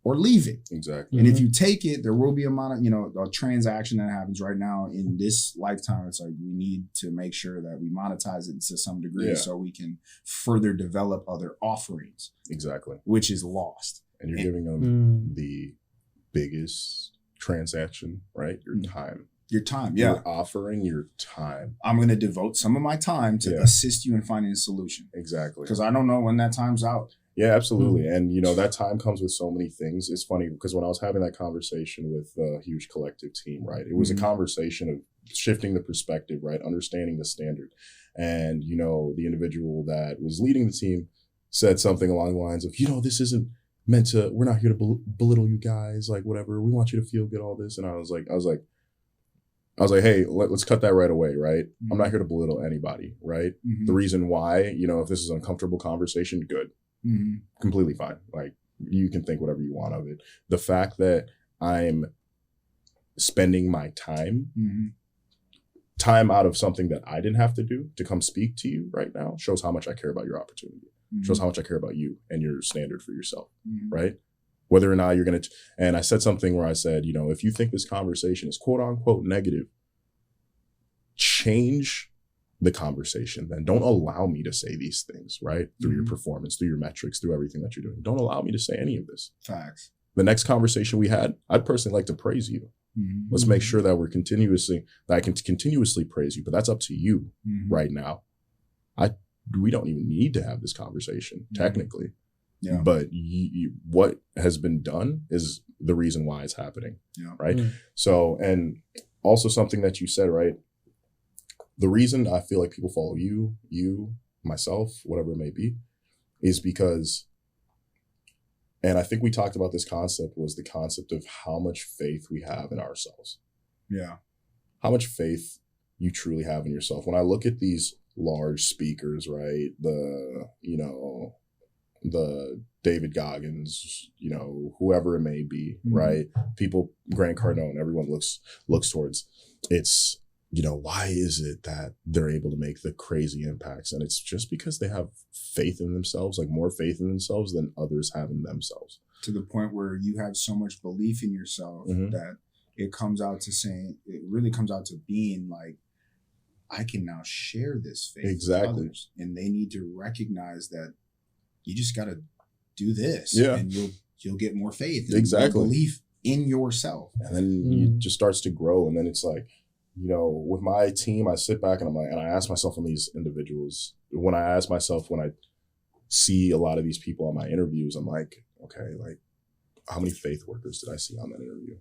or leave it. Exactly. And if you take it, there will be a transaction that happens right now in this lifetime. It's like, we need to make sure that we monetize it to some degree so we can further develop other offerings. Exactly. Which is lost. And you're giving them the biggest transaction, right? Your time. Your time, yeah. You're offering your time. I'm going to devote some of my time to assist you in finding a solution. Exactly. Because I don't know when that time's out. Yeah, absolutely. And, that time comes with so many things. It's funny because when I was having that conversation with a huge collective team, right, it was a conversation of shifting the perspective, right, understanding the standard. And, the individual that was leading the team said something along the lines of, this isn't meant to, we're not here to belittle you guys, like, whatever. We want you to feel good, all this. And I was like, hey, let's cut that right away, right? I'm not here to belittle anybody, right? The reason why, if this is an uncomfortable conversation, good. Completely fine. Like, you can think whatever you want of it. The fact that I'm spending my time out of something that I didn't have to do to come speak to you right now shows how much I care about your opportunity. Shows how much I care about you and your standard for yourself, right? Whether or not you're going to, and I said something where I said, if you think this conversation is quote unquote negative, change the conversation. Then don't allow me to say these things, right? Through your performance, through your metrics, through everything that you're doing. Don't allow me to say any of this. Facts. The next conversation we had, I'd personally like to praise you. Let's make sure that I can continuously praise you, but that's up to you right now. We don't even need to have this conversation technically. Yeah. But what has been done is the reason why it's happening. Yeah. Right. So, and also something that you said, right? The reason I feel like people follow you, myself, whatever it may be, is because, and I think we talked about this concept, was the concept of how much faith we have in ourselves. Yeah. how much faith you truly have in yourself. When I look at these large speakers, right, the David Goggins, whoever it may be, right, people, Grant Cardone, everyone looks towards, it's, why is it that they're able to make the crazy impacts? And it's just because they have faith in themselves, like more faith in themselves than others have in themselves. To the point where you have so much belief in yourself that it really comes out to being like, I can now share this faith with others. And they need to recognize that you just got to do this and you'll get more faith. And more belief in yourself. And then it just starts to grow. And then it's like, with my team, I sit back and I'm like, and I ask myself on these individuals, when I see a lot of these people on my interviews, I'm like, okay, like how many faith workers did I see on that interview?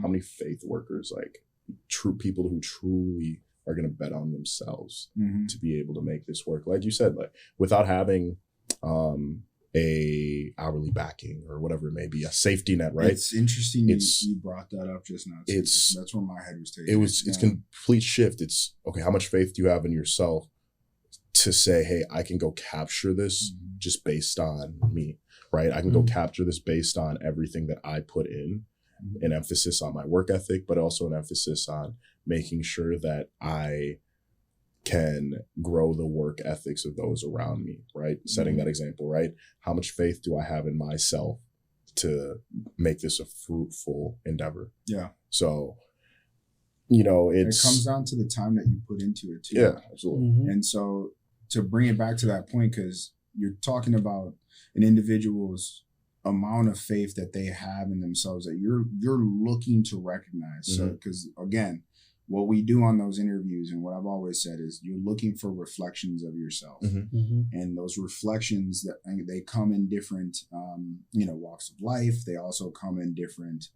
How many faith workers, like true people who truly are going to bet on themselves to be able to make this work? Like you said, like without having a hourly backing or whatever it may be, a safety net, right? It's interesting you brought that up just now. That's where my head was taken. It's complete shift. It's okay, how much faith do you have in yourself to say, hey, I can go capture this just based on me, right? I can go capture this based on everything that I put in, an emphasis on my work ethic, but also an emphasis on making sure that I can grow the work ethics of those around me, right? Setting that example, right? How much faith do I have in myself to make this a fruitful endeavor? Yeah. So, it comes down to the time that you put into it too. Yeah, absolutely. And so to bring it back to that point, because you're talking about an individual's amount of faith that they have in themselves that you're looking to recognize. So, because again, what we do on those interviews and what I've always said is you're looking for reflections of yourself. And those reflections, that they come in different, walks of life. They also come in different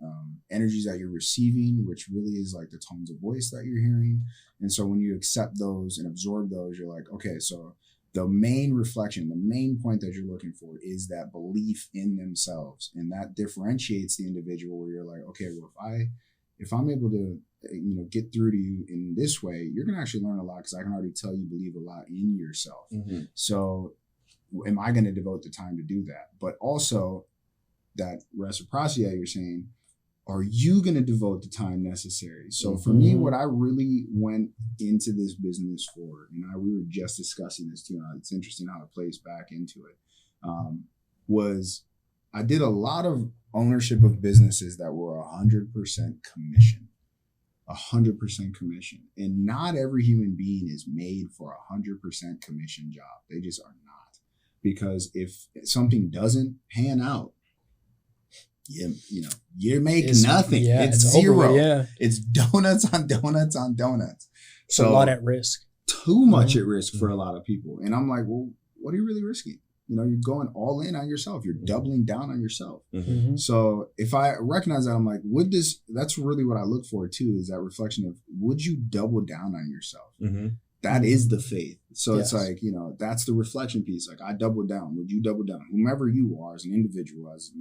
energies that you're receiving, which really is like the tones of voice that you're hearing. And so when you accept those and absorb those, you're like, okay, so the main reflection, the main point that you're looking for is that belief in themselves. And that differentiates the individual where you're like, okay, well, if I'm able to, get through to you in this way, you're going to actually learn a lot because I can already tell you believe a lot in yourself. So am I going to devote the time to do that? But also that reciprocity that you're saying, are you going to devote the time necessary? So for me, what I really went into this business for, and we were just discussing this too, and it's interesting how it plays back into it, was I did a lot of ownership of businesses that were 100% commission. 100% commission. And not every human being is made for a 100% commission job. They just are not. Because if something doesn't pan out, you make nothing. Yeah, it's zero. Yeah. It's donuts on donuts on donuts. So a lot at risk. Too much at risk for a lot of people. And I'm like, well, what are you really risking? You're going all in on yourself. You're doubling down on yourself. So if I recognize that, I'm like, that's really what I look for too, is that reflection of, would you double down on yourself? That is the faith. So it's like, that's the reflection piece. Like, I double down. Would you double down? Whomever you are as an individual, as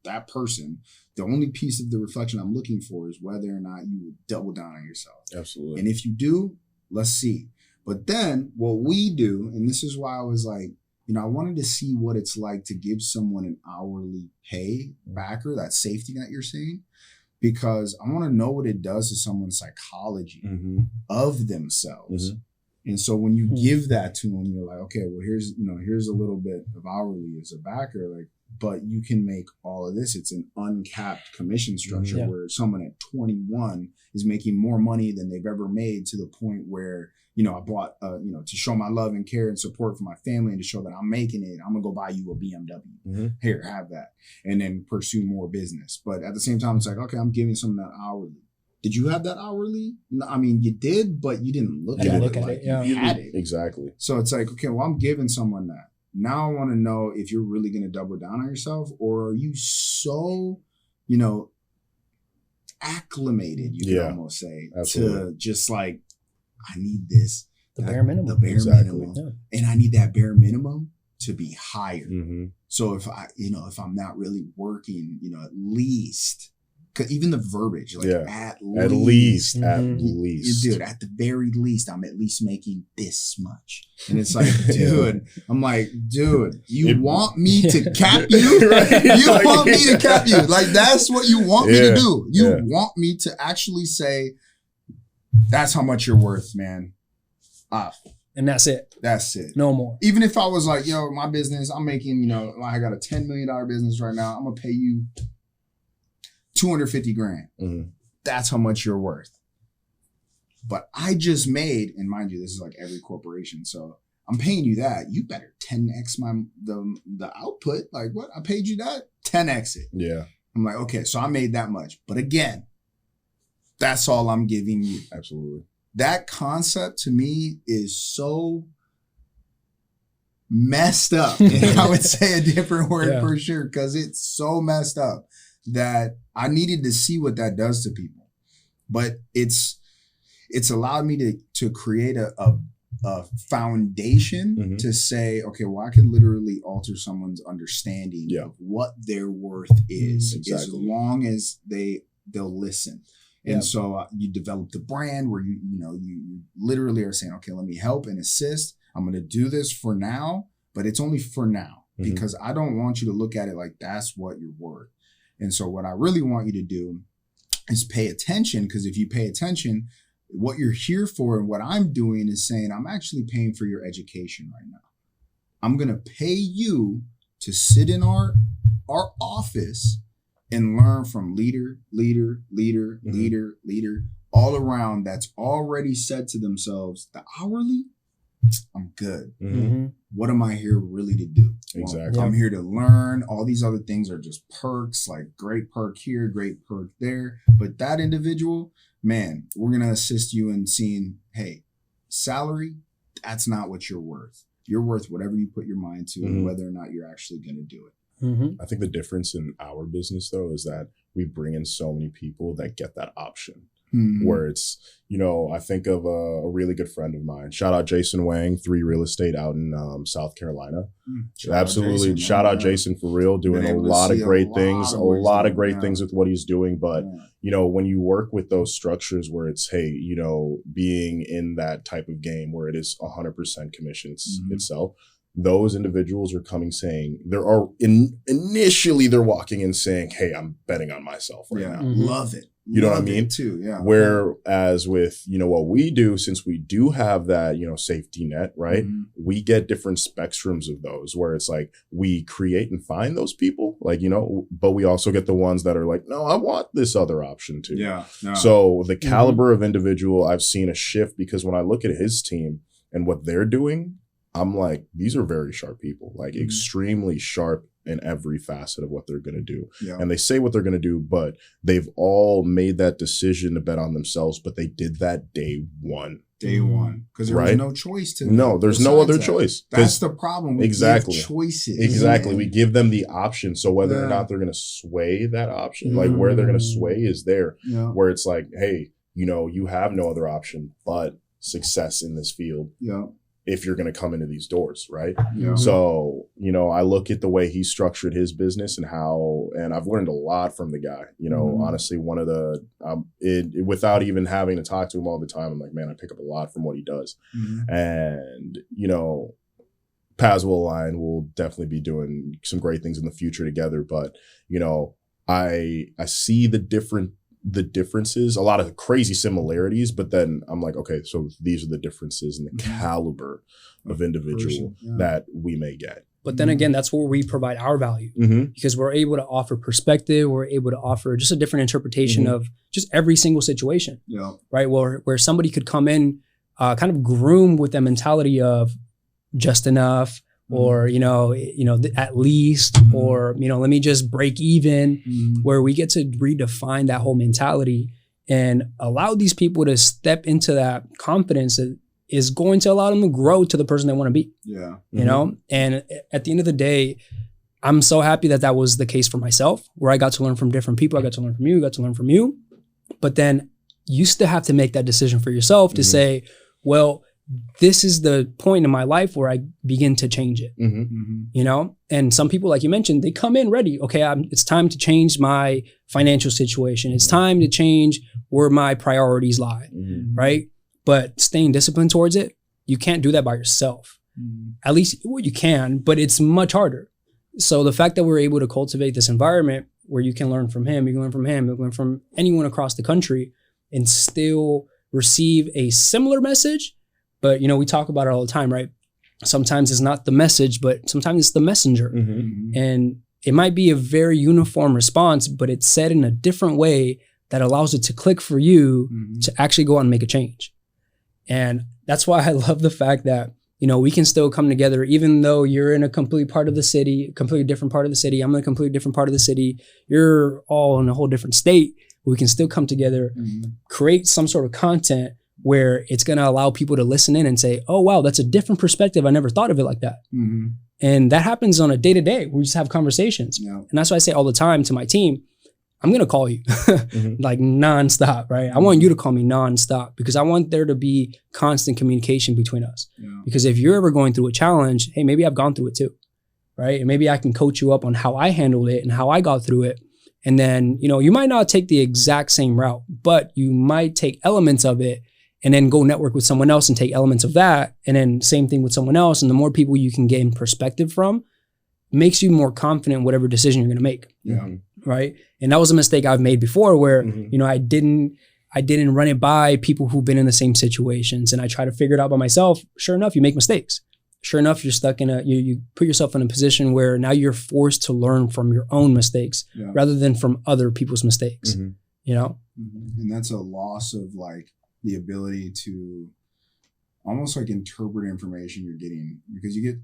that person, the only piece of the reflection I'm looking for is whether or not you would double down on yourself. Absolutely. And if you do, let's see. But then what we do, and this is why I was like, I wanted to see what it's like to give someone an hourly pay backer, that safety net you're saying, because I want to know what it does to someone's psychology of themselves. And so when you give that to them, you're like, okay, well, here's a little bit of hourly as a backer, like, but you can make all of this. It's an uncapped commission structure where someone at 21 is making more money than they've ever made, to the point where, I bought, to show my love and care and support for my family, and to show that I'm making it, I'm going to go buy you a BMW. Here, have that. And then pursue more business. But at the same time, it's like, okay, I'm giving someone that hourly. Did you have that hourly? No, I mean, you did, but you didn't look at it. You had it. Exactly. So it's like, okay, well, I'm giving someone that. Now I want to know if you're really going to double down on yourself, or are you so, acclimated, you can almost say, to just like, I need this. The bare minimum. The bare minimum. Yeah. And I need that bare minimum to be higher. So if I'm not really working, at least even the verbiage, like at least, dude, at the very least, I'm at least making this much. And it's like, dude, you want me to cap you? You want me to cap you? Like, that's what you want me to do. You want me to actually say, that's how much you're worth, man. And that's it. That's it. No more. Even if I was like, yo, my business, I'm making, I got a $10 million business right now. I'm going to pay you $250,000. Mm-hmm. That's how much you're worth. But I just made, and mind you, this is like every corporation. So I'm paying you that. You better 10x the output. Like, what? I paid you that? 10x it. Yeah. I'm like, okay, so I made that much. But again, that's all I'm giving you. Absolutely. That concept to me is so messed up. And I would say a different word for sure, because it's so messed up that I needed to see what that does to people. But it's allowed me to create a foundation to say, okay, well, I could literally alter someone's understanding of what their worth is, as long as they'll listen. And so you develop the brand where you literally are saying, okay, let me help and assist. I'm going to do this for now, but it's only for now because I don't want you to look at it like that's what you're worth. And so what I really want you to do is pay attention, because if you pay attention, what you're here for and what I'm doing is saying, I'm actually paying for your education right now. I'm going to pay you to sit in our office and learn from leader, all around that's already said to themselves, the hourly, I'm good. What am I here really to do? Exactly. Well, I'm here to learn. All these other things are just perks, like great perk here, great perk there. But that individual, man, we're going to assist you in seeing, hey, salary, that's not what you're worth. You're worth whatever you put your mind to and whether or not you're actually going to do it. I think the difference in our business, though, is that we bring in so many people that get that option. Where it's, I think of a really good friend of mine. Shout out Jason Wang, 3 Real Estate out in South Carolina. Absolutely. Shout out Jason for real, doing a lot of great things, with what he's doing. But, when you work with those structures where it's, hey, being in that type of game where it is 100% commissions itself, those individuals are coming saying, initially they're walking in saying, hey, I'm betting on myself right now. Love it. You know what I mean? Too, yeah. Whereas with, what we do, since we do have that, safety net, right? We get different spectrums of those where it's like we create and find those people, but we also get the ones that are like, no, I want this other option too. Yeah. No. So the caliber of individual, I've seen a shift, because when I look at his team and what they're doing, I'm like, these are very sharp people, like extremely sharp in every facet of what they're going to do. Yeah. And they say what they're going to do, but they've all made that decision to bet on themselves, but they did that day one. Because there was no choice to. No, there's no other choice. That's the problem. We give choices. Exactly. We give them the option. So whether or not they're going to sway that option, like where they're going to sway is there, where it's like, hey, you have no other option but success in this field. Yeah. If you're going to come into these doors, right? Yeah. So, I look at the way he structured his business and I've learned a lot from the guy. Honestly, one of the, without even having to talk to him all the time, I'm like, man, I pick up a lot from what he does. And, paths will align. We'll definitely be doing some great things in the future together. But, I see the differences, a lot of crazy similarities, but then I'm like, okay, so these are the differences in the caliber of individual that we may get. But then again, that's where we provide our value, because we're able to offer perspective. We're able to offer just a different interpretation of just every single situation, right? Where somebody could come in, kind of groom with the mentality of just enough, or, at least, or, let me just break even, where we get to redefine that whole mentality and allow these people to step into that confidence that is going to allow them to grow to the person they want to be. Yeah. And at the end of the day, I'm so happy that was the case for myself, where I got to learn from different people. I got to learn from you, got to learn from you. But then you still have to make that decision for yourself to say, well, this is the point in my life where I begin to change it, Mm-hmm. you know? And some people, like you mentioned, they come in ready. Okay, it's time to change my financial situation. It's time to change where my priorities lie, right? But staying disciplined towards it, you can't do that by yourself. At least, well, you can, but it's much harder. So the fact that we're able to cultivate this environment where you can learn from him, you can learn from him, you can learn from anyone across the country and still receive a similar message. But, you know, we talk about it all the time, right? Sometimes it's not the message, but sometimes it's the messenger. And it might be a very uniform response, but it's said in a different way that allows it to click for you to actually go out and make a change. And that's why I love the fact that, you know, we can still come together, even though you're in a complete part of the city, completely different part of the city. I'm in a completely different part of the city. You're all in a whole different state. We can still come together, create some sort of content where it's going to allow people to listen in and say, oh, wow, that's a different perspective. I never thought of it like that. And that happens on a day-to-day. We just have conversations. And that's why I say all the time to my team, I'm going to call you like nonstop, right? I want you to call me nonstop because I want there to be constant communication between us. Because if you're ever going through a challenge, hey, maybe I've gone through it too, right? And maybe I can coach you up on how I handled it and how I got through it. And then, you know, you might not take the exact same route, but you might take elements of it and then go network with someone else and take elements of that. And then same thing with someone else. And the more people you can gain perspective from makes you more confident in whatever decision you're going to make. Right. And that was a mistake I've made before where, you know, I didn't run it by people who've been in the same situations and I try to figure it out by myself. Sure enough, you make mistakes. Sure enough, you're stuck in you put yourself in a position where now you're forced to learn from your own mistakes rather than from other people's mistakes, you know? And that's a loss of like the ability to almost like interpret information you're getting because you get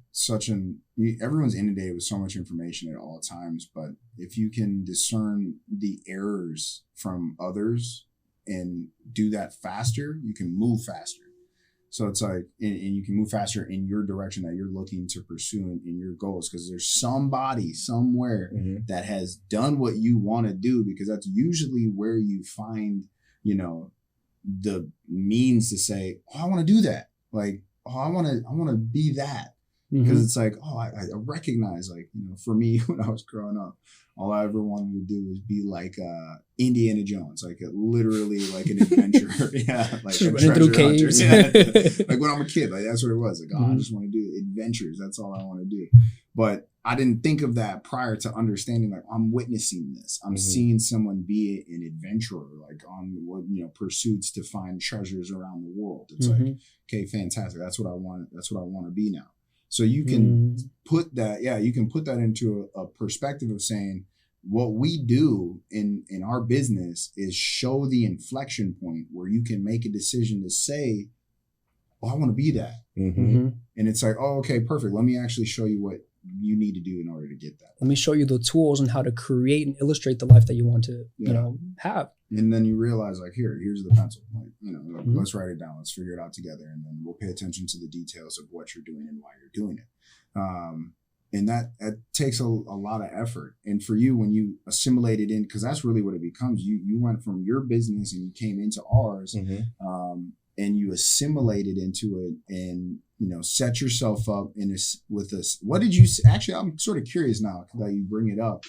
everyone's inundated with so much information at all times. But if you can discern the errors from others and do that faster, you can move faster. So it's like, and you can move faster in your direction that you're looking to pursue in your goals because there's somebody somewhere that has done what you want to do because that's usually where you find, you know, the means to say, oh, I want to do that. Like, oh, I want to be that. Because it's like, oh, I recognize, like, you know, for me, when I was growing up, all I ever wanted to do was be like Indiana Jones, like literally like an adventure. Like a treasure through caves. Like when I'm a kid, like that's what it was. Like, oh, I just want to do adventures. That's all I want to do. But I didn't think of that prior to understanding, like, I'm witnessing this. I'm seeing someone be an adventurer, like on, you know, pursuits to find treasures around the world. It's like, okay, fantastic. That's what I want. That's what I want to be now. So you can put that, you can put that into a perspective of saying what we do in our business is show the inflection point where you can make a decision to say, oh, I want to be that. And it's like, oh, okay, perfect. Let me actually show you what you need to do in order to get that. Let me show you the tools on how to create and illustrate the life that you want to, you know, have. And then you realize, like, here's the pencil. Like, you know, like, let's write it down. Let's figure it out together. And then we'll pay attention to the details of what you're doing and why you're doing it. And that takes a lot of effort. And for you, when you assimilate it in, because that's really what it becomes. You went from your business and you came into ours, and you assimilated into it and, you know, set yourself up in this with us. What did you actually? I'm sort of curious now that you bring it up.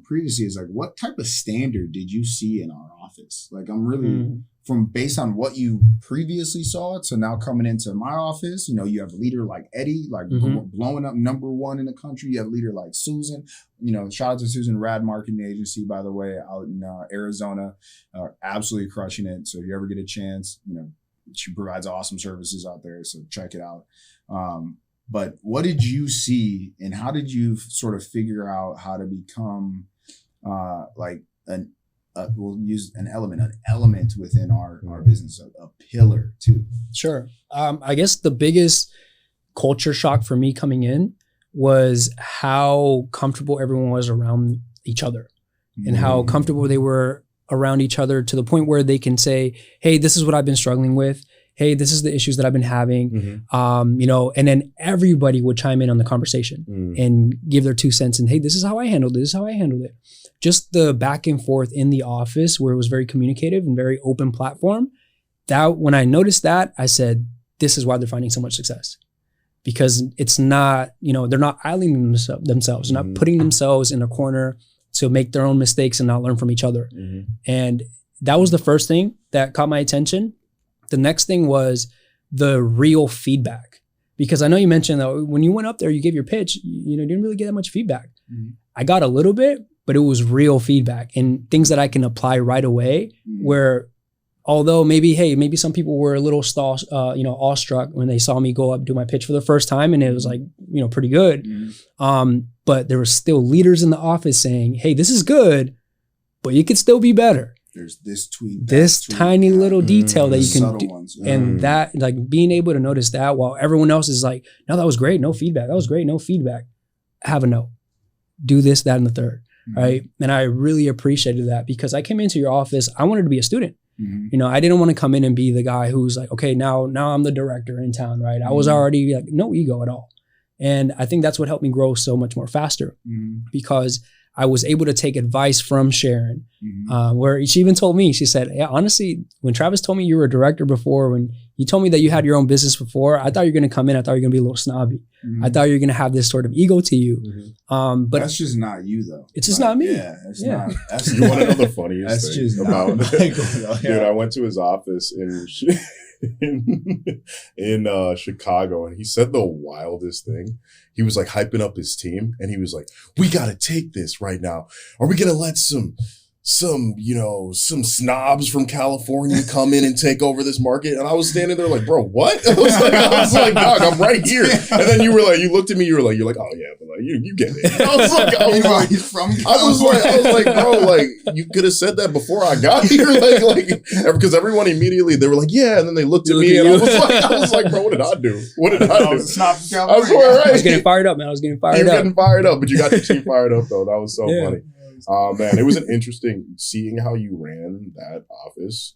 Previously, is like, what type of standard did you see in our office? Like, I'm really from based on what you previously saw to now coming into my office. You know, you have a leader like Eddie, like blowing up #1 in the country. You have a leader like Susan. You know, shout out to Susan, Rad Marketing Agency, by the way, out in Arizona, absolutely crushing it. So if you ever get a chance, you know, she provides awesome services out there. So check it out. But what did you see and how did you sort of figure out how to become like we'll use an element within our business, a pillar too? Sure. I guess the biggest culture shock for me coming in was how comfortable everyone was around each other and how comfortable they were around each other to the point where they can say, hey, this is what I've been struggling with. Hey, this is the issues that I've been having, you know, and then everybody would chime in on the conversation and give their 2 cents and, hey, this is how I handled it. This is how I handled it. Just the back and forth in the office where it was very communicative and very open platform. That when I noticed that, I said, this is why they're finding so much success. Because it's not, they're not islanding themselves. They're not putting themselves in a corner to make their own mistakes and not learn from each other. And that was the first thing that caught my attention. The next thing was the real feedback. Because I know you mentioned that when you went up there, you gave your pitch, didn't really get that much feedback. I got a little bit, but it was real feedback and things that I can apply right away where although maybe some people were a little awestruck when they saw me go up do my pitch for the first time and it was like, pretty good. But there were still leaders in the office saying, hey, this is good, but you could still be better. There's this tweet, this tiny little detail that you can do. Ones. And that, like being able to notice that while everyone else is like, no, that was great. No feedback. That was great. No feedback. Have a note. Do this, that, and the third. Right. And I really appreciated that because I came into your office. I wanted to be a student. I didn't want to come in and be the guy who's like, okay, now I'm the director in town. Right. I was already like no ego at all. And I think that's what helped me grow so much more faster because I was able to take advice from Sharon, where she even told me, she said, yeah, honestly, when Travis told me you were a director before, when you told me that you had your own business before, I thought you were going to come in. I thought you were going to be a little snobby. I thought you were going to have this sort of ego to you. But that's just not you though. It's just not me. Yeah. It's not. That's You want to know the funniest that's thing just about not Michael, though. Dude, I went to his office in Chicago and he said the wildest thing. He was like hyping up his team and he was like, we got to take this right now. Are we going to let some snobs from California come in and take over this market? And I was standing there like, bro, what? I was like, dog, I'm right here. And then you looked at me, you're like, oh yeah, but like, you get it. I was like, he's from California. I was like, bro, like you could have said that before I got here. Like, because everyone immediately, they were like, yeah. And then they looked at me and I was like, bro, what did I do? What did I do? It's not from California. I swear, right? I was getting fired up, man. I was getting fired up. Getting fired up, but you got your team fired up though. That was so funny. Man, it was an interesting seeing how you ran that office.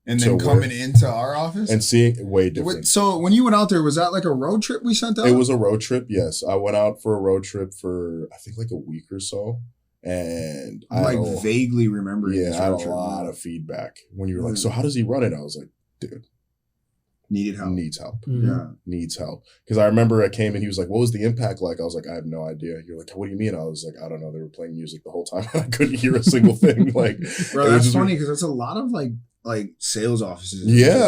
And then coming into our office? And seeing way different. So when you went out there, was that like a road trip we sent out? It was a road trip, yes. I went out for a road trip for, I think, like a week or so. And I vaguely remember. Yeah, I had a lot of feedback. When you were like, so how does he run it? I was like, dude. Needs help. Needs help. Because I remember I came and he was like, what was the impact like? I was like, I have no idea. You're like, what do you mean? I was like, I don't know. They were playing music the whole time. I couldn't hear a single thing. Like, bro, that's funny because there's a lot of like sales offices. Yeah.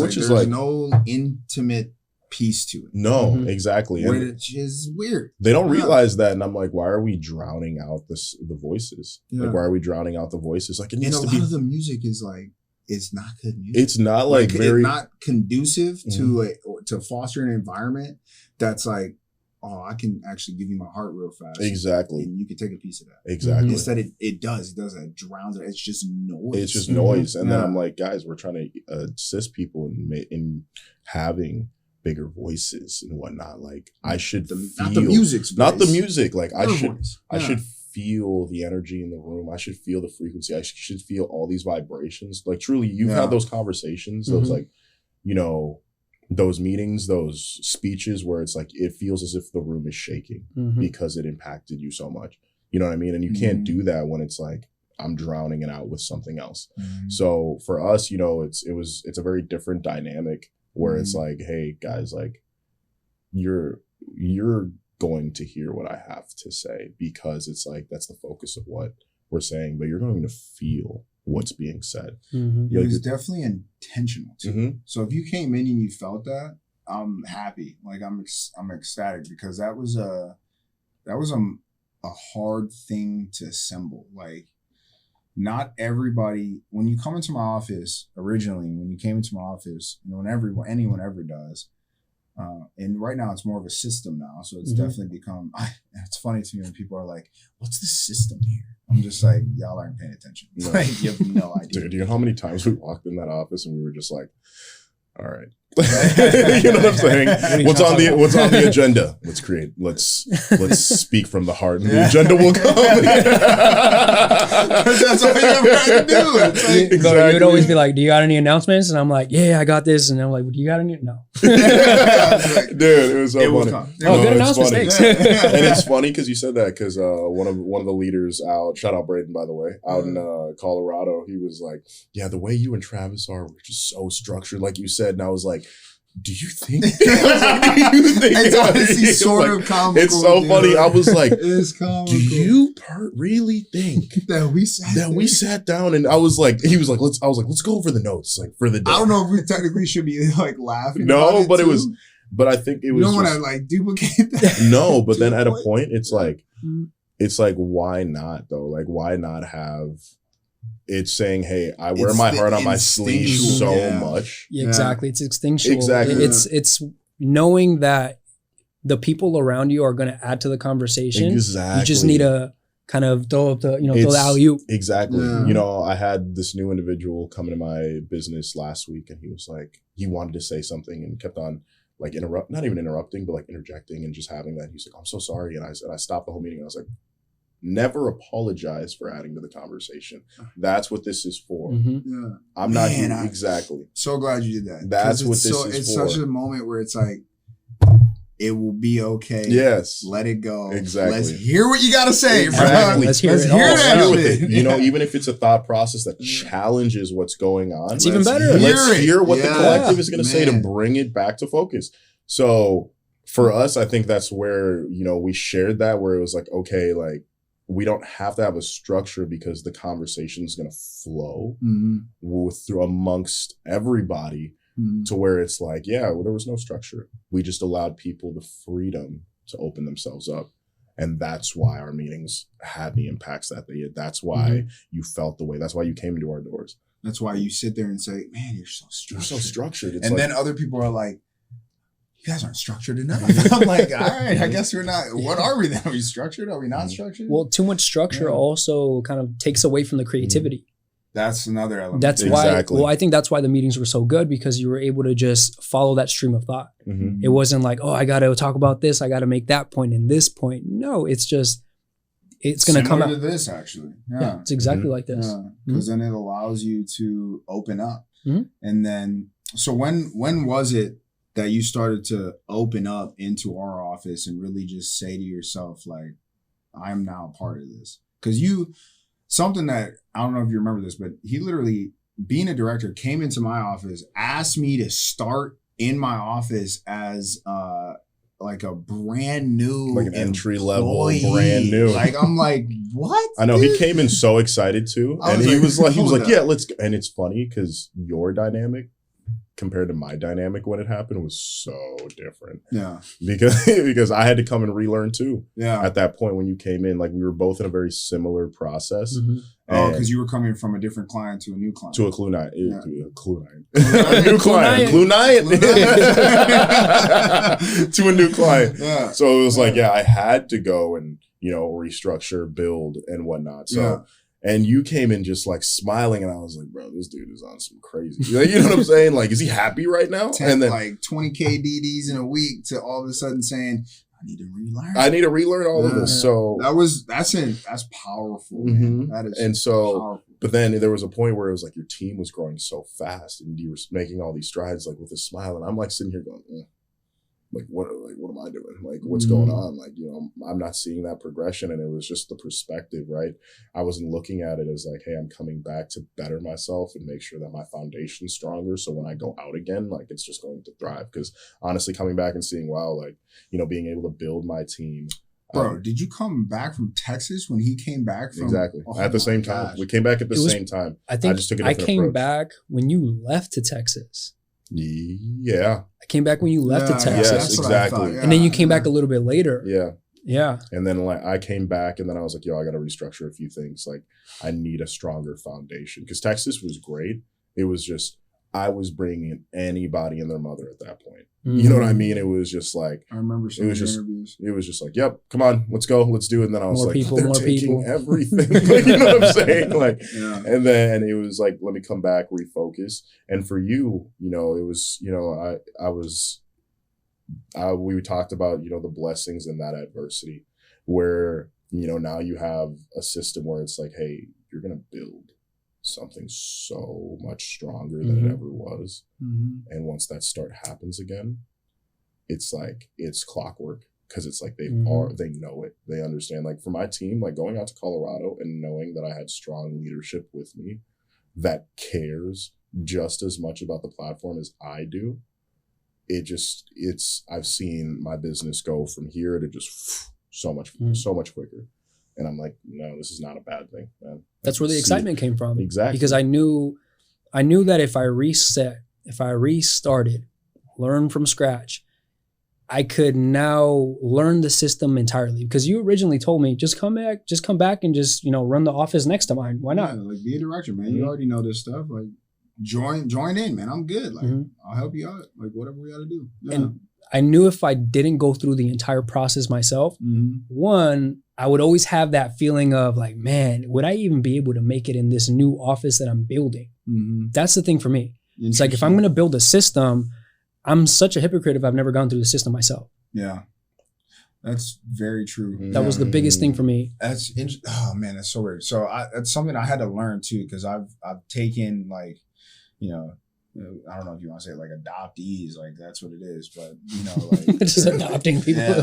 Which is like no intimate piece to it. No, exactly. Which is weird. They don't realize that. And I'm like, why are we drowning out the voices? Yeah. Like, why are we drowning out the voices? Like, it needs to be. And a lot of the music is like, it's not good music. It's not like very it's not conducive to foster an environment that's like, oh, I can actually give you my heart real fast. Exactly. And you can take a piece of that. Exactly. Instead, it does that. Drowns it. It's just noise. It's just noise. And then I'm like, guys, we're trying to assist people in having bigger voices and whatnot. Like I should feel not the music's voice. Not the music. Like I should feel the energy in the room. I should feel the frequency. I should feel all these vibrations. Like truly, you've had those conversations, those like, those meetings, those speeches where it's like, it feels as if the room is shaking because it impacted you so much. You know what I mean? And you can't do that when it's like, I'm drowning it out with something else. So for us, it's a very different dynamic where it's like, hey guys, like you're going to hear what I have to say because it's like that's the focus of what we're saying, but you're going to feel what's being said. It was definitely intentional too. So if you came in and you felt that, I'm happy. Like I'm ecstatic because that was a hard thing to assemble. Like not everybody, when you come into my office originally, when you came into my office, anyone ever does. And right now it's more of a system now. So it's definitely become, it's funny to me when people are like, what's the system here? I'm just like, y'all aren't paying attention. Like, you have no idea. Dude, you know how many times we walked in that office and we were just like, all right. You know what I'm saying? What's on the agenda? Let's speak from the heart and the agenda will come. That's all you ever had to do. It's like, exactly. You'd always be like, do you got any announcements? And I'm like, yeah, I got this. And I'm like, well, do you got any? No. Dude, it was so funny. Good announcements. Thanks. And it's funny because you said that because one of the leaders out, shout out Braden, by the way, out in Colorado, he was like, yeah, the way you and Travis are, we're just so structured, like you said. And I was like, do you think? It's honestly sort of comical. It's so funny. I was like, it's comical. do you really think that we sat down and I was like, he was like, let's go over the notes like for the day. I don't know if we technically should be like laughing. No, but it was, but I think it was. You don't want to like duplicate that. No, but then at a point, it's like, why not though? Like, why not have it's saying, hey, I wear my heart on my sleeve so much. Yeah, exactly. It's instinctual. Exactly. It's knowing that the people around you are going to add to the conversation. Exactly. You just need to kind of throw up the, throw the alley-oop. Exactly. Yeah. I had this new individual come into my business last week and he was like, he wanted to say something and kept on like not even interrupting, but like interjecting and just having that. He's like, I'm so sorry. And I stopped the whole meeting and I was like, never apologize for adding to the conversation. That's what this is for. Mm-hmm. Yeah. I'm not here. Exactly. So glad you did that. That's what this is for. It's such a moment where it's like, it will be okay. Yes. Let it go. Exactly. Let's hear what you got to say, exactly. bro. Let's hear that shit. Even if it's a thought process that challenges what's going on. It's even better. Let's hear what the collective is going to say to bring it back to focus. So for us, I think that's where, we shared that where it was like, okay, like we don't have to have a structure because the conversation is going to flow through amongst everybody. To where it's like, there was no structure. We just allowed people the freedom to open themselves up. And that's why our meetings had the impacts that they did. That's why you felt the way. That's why you came into our doors. That's why you sit there and say, man, you're so structured. You're so structured. It's then other people are like, you guys aren't structured enough. I'm like, all right, I guess we're not. What are we then? Are we structured? Are we not structured? Well, too much structure also kind of takes away from the creativity. That's another element. That's why. Well, I think that's why the meetings were so good because you were able to just follow that stream of thought. It wasn't like, oh, I got to talk about this. I got to make that point and this point. No, it's just, it's going to come out. To this actually. Yeah. It's exactly like this. Because then it allows you to open up. And then, so when was it that you started to open up into our office and really just say to yourself, like, I'm now a part of this? Because something that, I don't know if you remember this, but he literally, being a director, came into my office, asked me to start in my office as like a brand new, like an entry level, brand new. Like, I'm like, what? I know, he came in so excited too. And he was like, yeah, let's go. And it's funny because your dynamic compared to my dynamic when it happened was so different. Yeah. Because I had to come and relearn too. Yeah. At that point when you came in, like we were both in a very similar process. Oh, because you were coming from a different client to a new client. To a Clue Night. Yeah. A new client. Clue Night. To a new client. Yeah. So it was like, I had to go and, restructure, build and whatnot. So and you came in just like smiling, and I was like, bro, this dude is on some crazy. Like, you know what I'm saying? Like, is he happy right now? And then like 20K DDs in a week to all of a sudden saying, I need to relearn all of this. So that's powerful. Man. That is powerful. But then there was a point where it was like your team was growing so fast, and you were making all these strides, like with a smile, and I'm like sitting here going, like what am I doing? Like what's going on? Like, I'm not seeing that progression. And it was just the perspective, right? I wasn't looking at it as like, hey, I'm coming back to better myself and make sure that my foundation's stronger. So when I go out again, like it's just going to thrive. Because honestly, coming back and seeing, wow, like, being able to build my team. Bro, did you come back from Texas when he came back from? Exactly. At the same time. We came back at the same time. I think I came approach. Back when you left to Texas. Yeah. I came back when you left to Texas. Yes, exactly. And then you came back a little bit later. Yeah. Yeah. And then like I came back and then I was like, I got to restructure a few things. Like I need a stronger foundation because Texas was great. It was just, I was bringing in anybody and their mother at that point. You know what I mean? It was just like, I remember some interviews. It was just like, yep, come on, let's go, let's do it. And then I was more taking people. everything. Like, you know what I'm saying? Like, and then it was like, let me come back, refocus. And for you, it was, we talked about, the blessings in that adversity where, now you have a system where it's like, hey, you're going to build something so much stronger than it ever was. And once that start happens again, it's like, it's clockwork because it's like they know it. They understand. Like for my team, like going out to Colorado and knowing that I had strong leadership with me that cares just as much about the platform as I do, I've seen my business go from here to just so much quicker. And I'm like, no, this is not a bad thing, man. That's where the excitement came from. Exactly. Because I knew that if I restarted, learn from scratch, I could now learn the system entirely. Because you originally told me, just come back and just, run the office next to mine. Why not? Yeah, like be a director, man. You already know this stuff. Like join in, man. I'm good. Like I'll help you out. Like whatever we got to do. Yeah. And I knew if I didn't go through the entire process myself, one, I would always have that feeling of like, man, would I even be able to make it in this new office that I'm building? That's the thing for me. It's like, if I'm going to build a system, I'm such a hypocrite if I've never gone through the system myself. Yeah. That's very true. That was the biggest thing for me. Oh man, that's so weird. So that's something I had to learn too, because I've taken like, I don't know if you want to say like adoptees, like that's what it is, but like just adopting people. Yeah,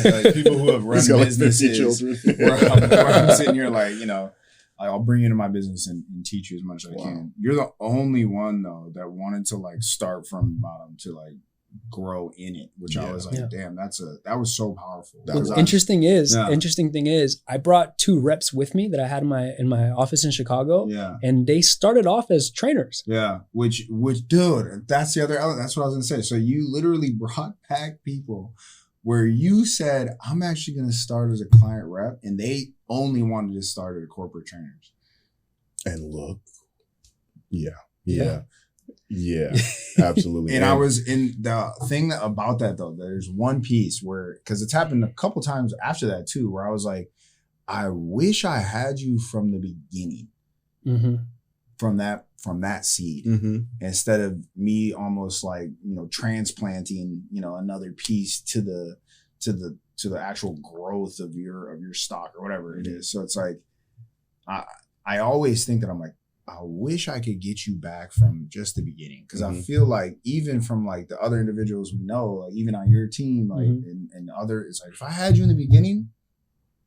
like people who have run businesses. Where I'm sitting here like, I'll bring you into my business and teach you as much as I can. You're the only one though that wanted to like start from the bottom to like grow in it, which I was like, damn, that was so powerful. Interesting thing is I brought 2 reps with me that I had in my office in Chicago. Yeah. And they started off as trainers. Yeah. Which dude, that's the other element. That's what I was gonna say. So you literally brought back people where you said, I'm actually gonna start as a client rep, and they only wanted to start at corporate trainers. And look. Yeah, absolutely. And I was in the thing about that though, there's one piece where, because it's happened a couple times after that too, where I was like, I wish I had you from the beginning, from that seed, instead of me almost like, transplanting, another piece to the actual growth of your stock or whatever it is. So it's like, I always think that I'm like, I wish I could get you back from just the beginning. Because I feel like even from like the other individuals we know, like even on your team, like and other, it's like if I had you in the beginning,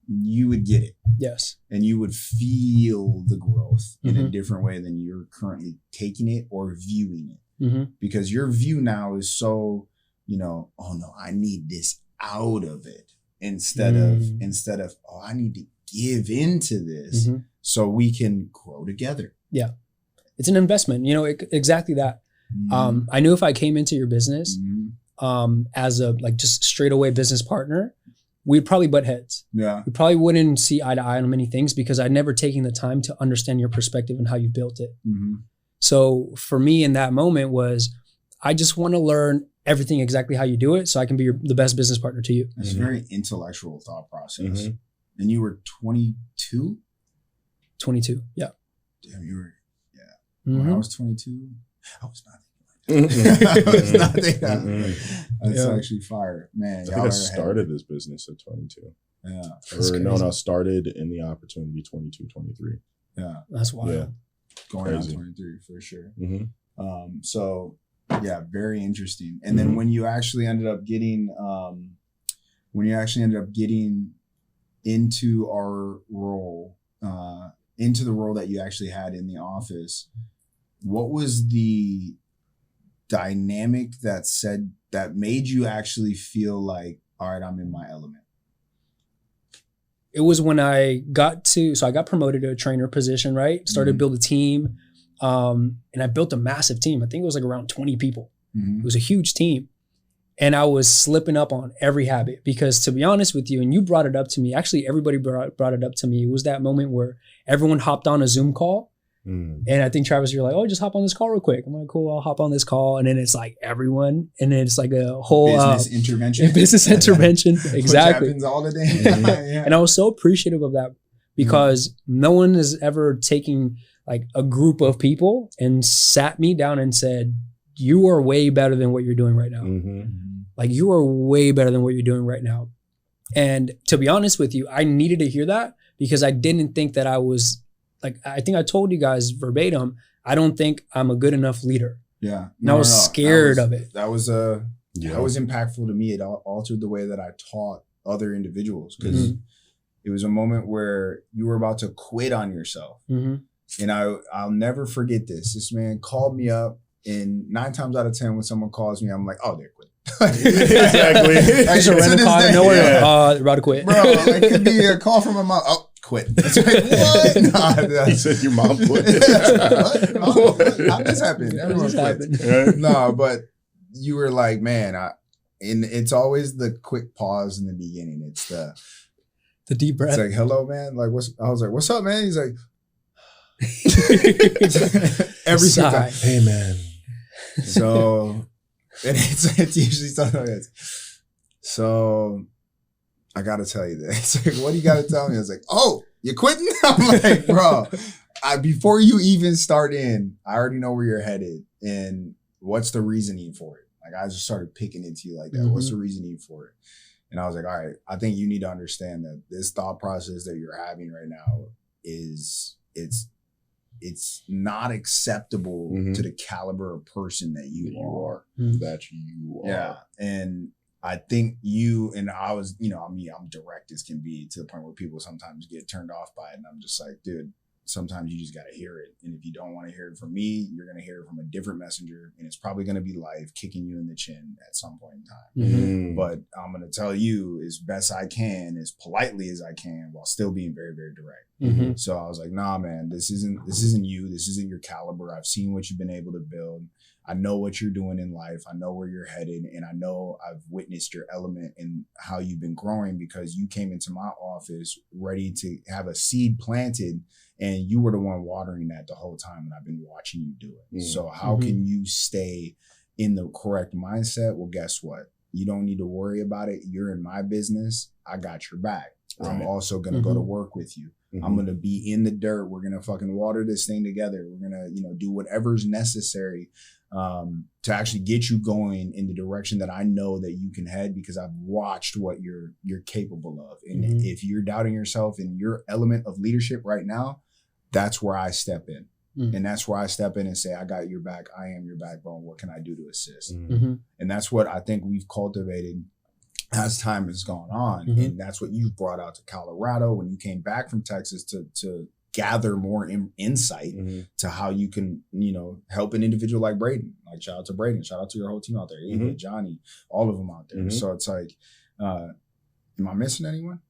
you would get it. Yes. And you would feel the growth in a different way than you're currently taking it or viewing it. Because your view now is so, oh no, I need this out of it. Instead of, oh, I need to give into this so we can grow together. Yeah. It's an investment, exactly that. I knew if I came into your business as a like just straight away business partner, we'd probably butt heads. Yeah. We probably wouldn't see eye to eye on many things because I'd never taken the time to understand your perspective and how you built it. So for me in that moment was, I just want to learn everything exactly how you do it so I can be the best business partner to you. It's a very intellectual thought process. And you were 22? 22, yeah. Damn, you were, When I was 22, I was not thinking like that. That's actually fire. Man, I think I started this business at 22. Yeah. I started in the opportunity 22, 23. Yeah. That's wild. Yeah. Going on 23 for sure. So, yeah, very interesting. And then when you actually ended up getting, into our role, into the role that you actually had in the office, what was the dynamic that made you actually feel like, all right, I'm in my element? It was when I got promoted to a trainer position, right? Started to build a team. And I built a massive team. I think it was like around 20 people. It was a huge team. And I was slipping up on every habit because, to be honest with you, and you brought it up to me, actually everybody brought it up to me. It was that moment where everyone hopped on a Zoom call. And I think, Travis, you're like, oh, just hop on this call real quick. I'm like, cool, I'll hop on this call. And then it's like everyone, and then it's like a whole business intervention. Business intervention. Exactly. Which happens all the day. And I was so appreciative of that because no one is ever taking like a group of people and sat me down and said, you are way better than what you're doing right now. Like, you are way better than what you're doing right now. And to be honest with you, I needed to hear that because I didn't think that I was, like, I think I told you guys verbatim, I don't think I'm a good enough leader. Yeah. And I was scared of it. That was impactful to me. It altered the way that I taught other individuals because it was a moment where you were about to quit on yourself. And I'll never forget this. This man called me up And 9 times out of 10, when someone calls me, I'm like, oh, they're quit. Exactly. Just a random call out of nowhere. They're about to quit. Bro, it could be a call from my mom. Oh, quit. It's like, what? Nah, He said your mom quit. what? How this happened? Everyone quits. Right? No, but you were like, man, and it's always the quick pause in the beginning. It's the deep breath. It's like, hello, man. Like, I was like, what's up, man? He's like, every single time. Hey, man. So, and it's usually something like this. So, I got to tell you this. It's like, what do you got to tell me? I was like, oh, you quitting? I'm like, bro, before you even start in, I already know where you're headed. And what's the reasoning for it? Like, I just started picking into you like that. What's the reasoning for it? And I was like, all right, I think you need to understand that this thought process that you're having right now it's not acceptable to the caliber of person that you are. That you are. Yeah. And I think you and I was, I'm direct as can be, to the point where people sometimes get turned off by it. And I'm just like, dude, sometimes you just got to hear it. And if you don't want to hear it from me, you're going to hear it from a different messenger. And it's probably going to be life kicking you in the chin at some point in time. But I'm going to tell you as best I can, as politely as I can, while still being very, very direct. So I was like, nah, man, this isn't you. This isn't your caliber. I've seen what you've been able to build. I know what you're doing in life. I know where you're headed. And I know I've witnessed your element in how you've been growing, because you came into my office ready to have a seed planted, and you were the one watering that the whole time. And I've been watching you do it. So how can you stay in the correct mindset? Well, guess what? You don't need to worry about it. You're in my business. I got your back. Right. I'm also going to go to work with you. I'm going to be in the dirt. We're going to fucking water this thing together. We're going to, do whatever's necessary to actually get you going in the direction that I know that you can head, because I've watched what you're capable of. And if you're doubting yourself in your element of leadership right now, that's where I step in. And that's where I step in and say, I got your back. I am your backbone. What can I do to assist? And that's what I think we've cultivated as time has gone on. And that's what you've brought out to Colorado when you came back from Texas to gather more insight to how you can, help an individual like Braden. Like, shout out to Braden, shout out to your whole team out there, Ava, Johnny, all of them out there. So it's like, am I missing anyone?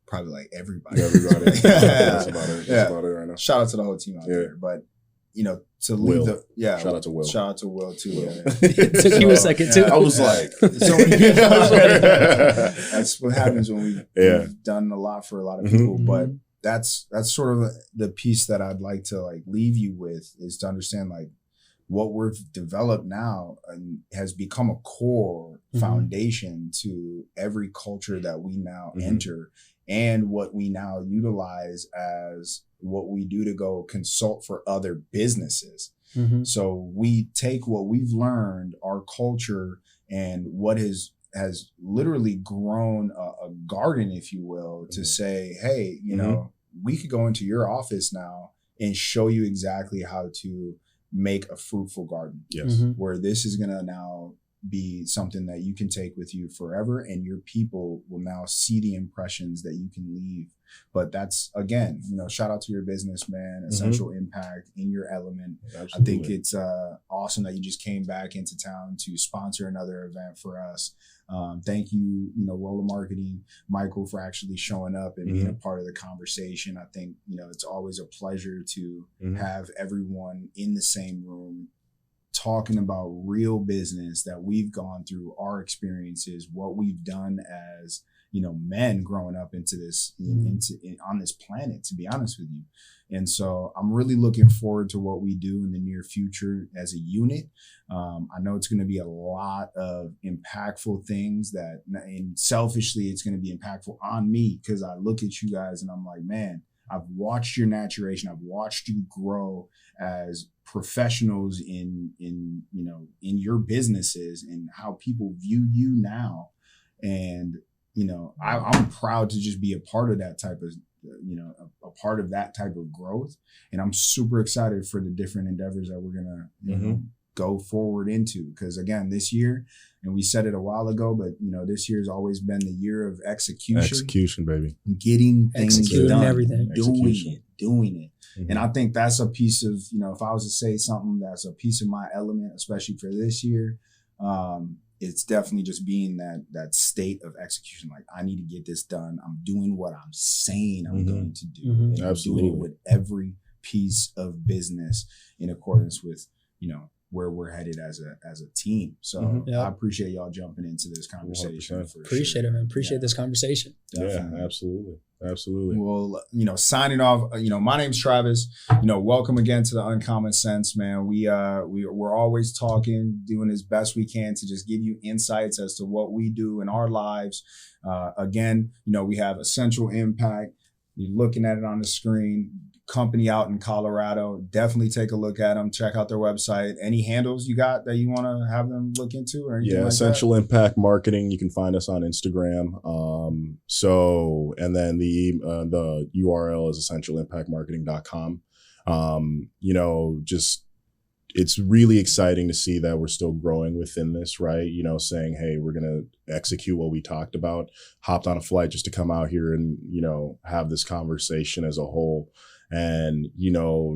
Probably like everybody. That's about it. That's about it right now. Shout out to the whole team out there. But, to leave shout out to Will. Shout out to Will too. It took you a second too. I was like, so many people. That's what happens when we've done a lot for a lot of people. But that's sort of the piece that I'd like to leave you with, is to understand what we've developed now and has become a core foundation to every culture that we now enter, and what we now utilize as what we do to go consult for other businesses. So we take what we've learned, our culture, and what has literally grown a garden, if you will, to say, hey, we could go into your office now and show you exactly how to make a fruitful garden. Yes. Where this is going to now be something that you can take with you forever, and your people will now see the impressions that you can leave. But that's, again, shout out to your business, man. Essential impact in your element. Absolutely. I think it's awesome that you just came back into town to sponsor another event for us. Thank you, Rola Marketing, Michael, for actually showing up and being a part of the conversation. I think, it's always a pleasure to have everyone in the same room talking about real business that we've gone through, our experiences, what we've done as, men growing up into this, on this planet, to be honest with you. And so I'm really looking forward to what we do in the near future as a unit. I know it's going to be a lot of impactful things and selfishly, it's going to be impactful on me, because I look at you guys and I'm like, man, I've watched your maturation. I've watched you grow as professionals in your businesses and how people view you now. And, I'm proud to just be a part of that type of, a part of that type of growth. And I'm super excited for the different endeavors that we're going to go forward into. Because again, this year, and we said it a while ago, but this year has always been the year of execution. Execution, baby. Getting things done. Everything. Doing it. Mm-hmm. And I think that's a piece of, if I was to say something that's a piece of my element, especially for this year, it's definitely just being that state of execution. Like, I need to get this done. I'm doing what I'm saying I'm going to do. Mm-hmm. And Absolutely. I'm doing it with every piece of business in accordance with, where we're headed as a team. So I appreciate y'all jumping into this conversation. Appreciate it, man. Appreciate this conversation. Definitely. Yeah, absolutely. Well, signing off, my name's Travis. Welcome again to the Uncommon Sense, man. We're always talking, doing as best we can to just give you insights as to what we do in our lives. Again, we have Essential Impact. You're looking at it on the screen. Company out in Colorado. Definitely take a look at them. Check out their website. Any handles you got that you want to have them look into or anything like Essential Impact Marketing. You can find us on Instagram. And then the URL is essentialimpactmarketing.com. It's really exciting to see that we're still growing within this, right? Saying, hey, we're going to execute what we talked about. Hopped on a flight just to come out here and, have this conversation as a whole. And,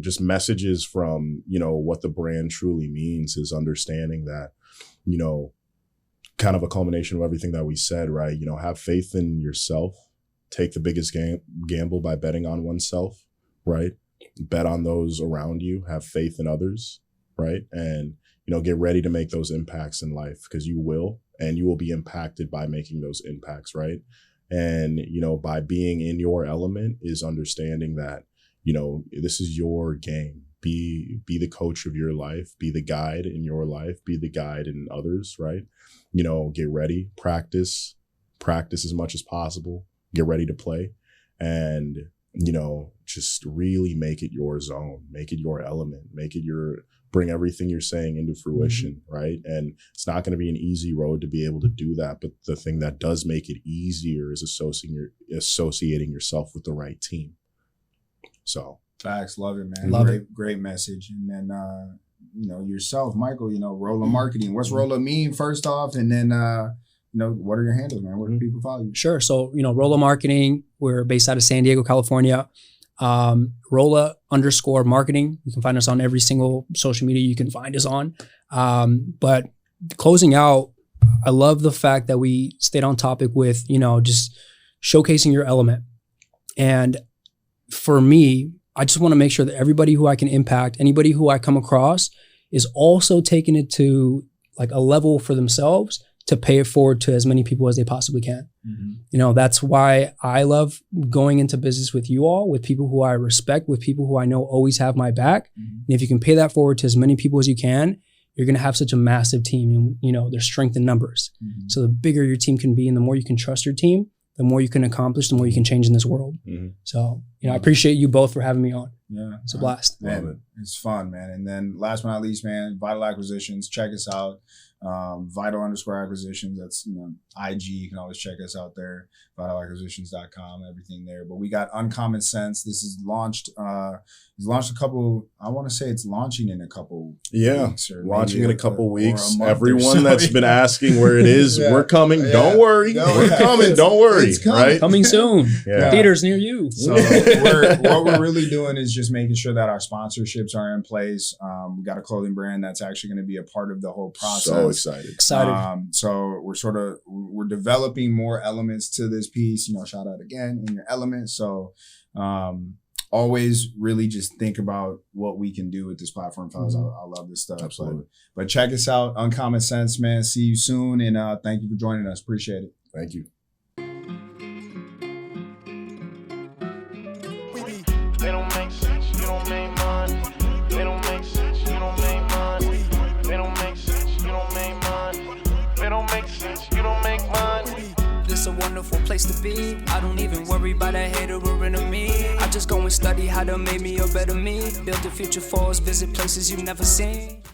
just messages from, what the brand truly means is understanding that, kind of a culmination of everything that we said, right? Have faith in yourself, take the biggest gamble by betting on oneself, right? Bet on those around you, have faith in others, right? And, get ready to make those impacts in life, because you will, and you will be impacted by making those impacts, right? And, by being in your element is understanding that, this is your game. Be the coach of your life, be the guide in your life, be the guide in others, right? Get ready, practice as much as possible, get ready to play, and, just really make it your zone, make it your element, bring everything you're saying into fruition, right? And it's not going to be an easy road to be able to do that. But the thing that does make it easier is associating yourself with the right team. So facts, love it, man. Love it. Great message. And then, yourself, Michael, Rola Marketing. What's Rola mean first off? And then, what are your handles, man? Where do people follow you? Sure. So, Rola Marketing, we're based out of San Diego, California. Rola_marketing. You can find us on every single social media you can find us on. But closing out, I love the fact that we stayed on topic with, just showcasing your element. And for me, I just want to make sure that everybody who I can impact, anybody who I come across, is also taking it to like a level for themselves to pay it forward to as many people as they possibly can. Mm-hmm. That's why I love going into business with you all, with people who I respect, with people who I know always have my back. Mm-hmm. And if you can pay that forward to as many people as you can, you're going to have such a massive team, and there's strength in numbers. Mm-hmm. So the bigger your team can be and the more you can trust your team, the more you can accomplish, the more you can change in this world. Mm-hmm. So, I appreciate you both for having me on. Yeah. It's a blast. Man, it's fun, man. And then last but not least, man, Vital Acquisitions, check us out. Vital_acquisitions. That's, IG. You can always check us out there. VitalAcquisitions.com, everything there. But we got Uncommon Sense. This is launched. It's launched I want to say it's launching in a couple weeks. Launching in a couple weeks. Everyone that's been asking where it is, we're coming. Yeah. Don't worry. We're coming. Don't worry. It's coming. Right? Coming soon. Theaters near you. So what we're really doing is just making sure that our sponsorships are in place. We got a clothing brand that's actually going to be a part of the whole process. So excited. So we're developing more elements to this piece. Shout out again in your element. So always really just think about what we can do with this platform, fellas. I love this stuff. Absolutely. But check us out, Uncommon Sense, man. See you soon, and thank you for joining us. Appreciate it. Thank you. They don't make sense, you don't make money. They don't make sense, you don't make money. They don't make sense, you don't make money. They don't make sense, you don't make money. This a wonderful place to be. I don't even worry about a hater or enemy. I just go and study how to make me a better me. Build the future for us, visit places you've never seen.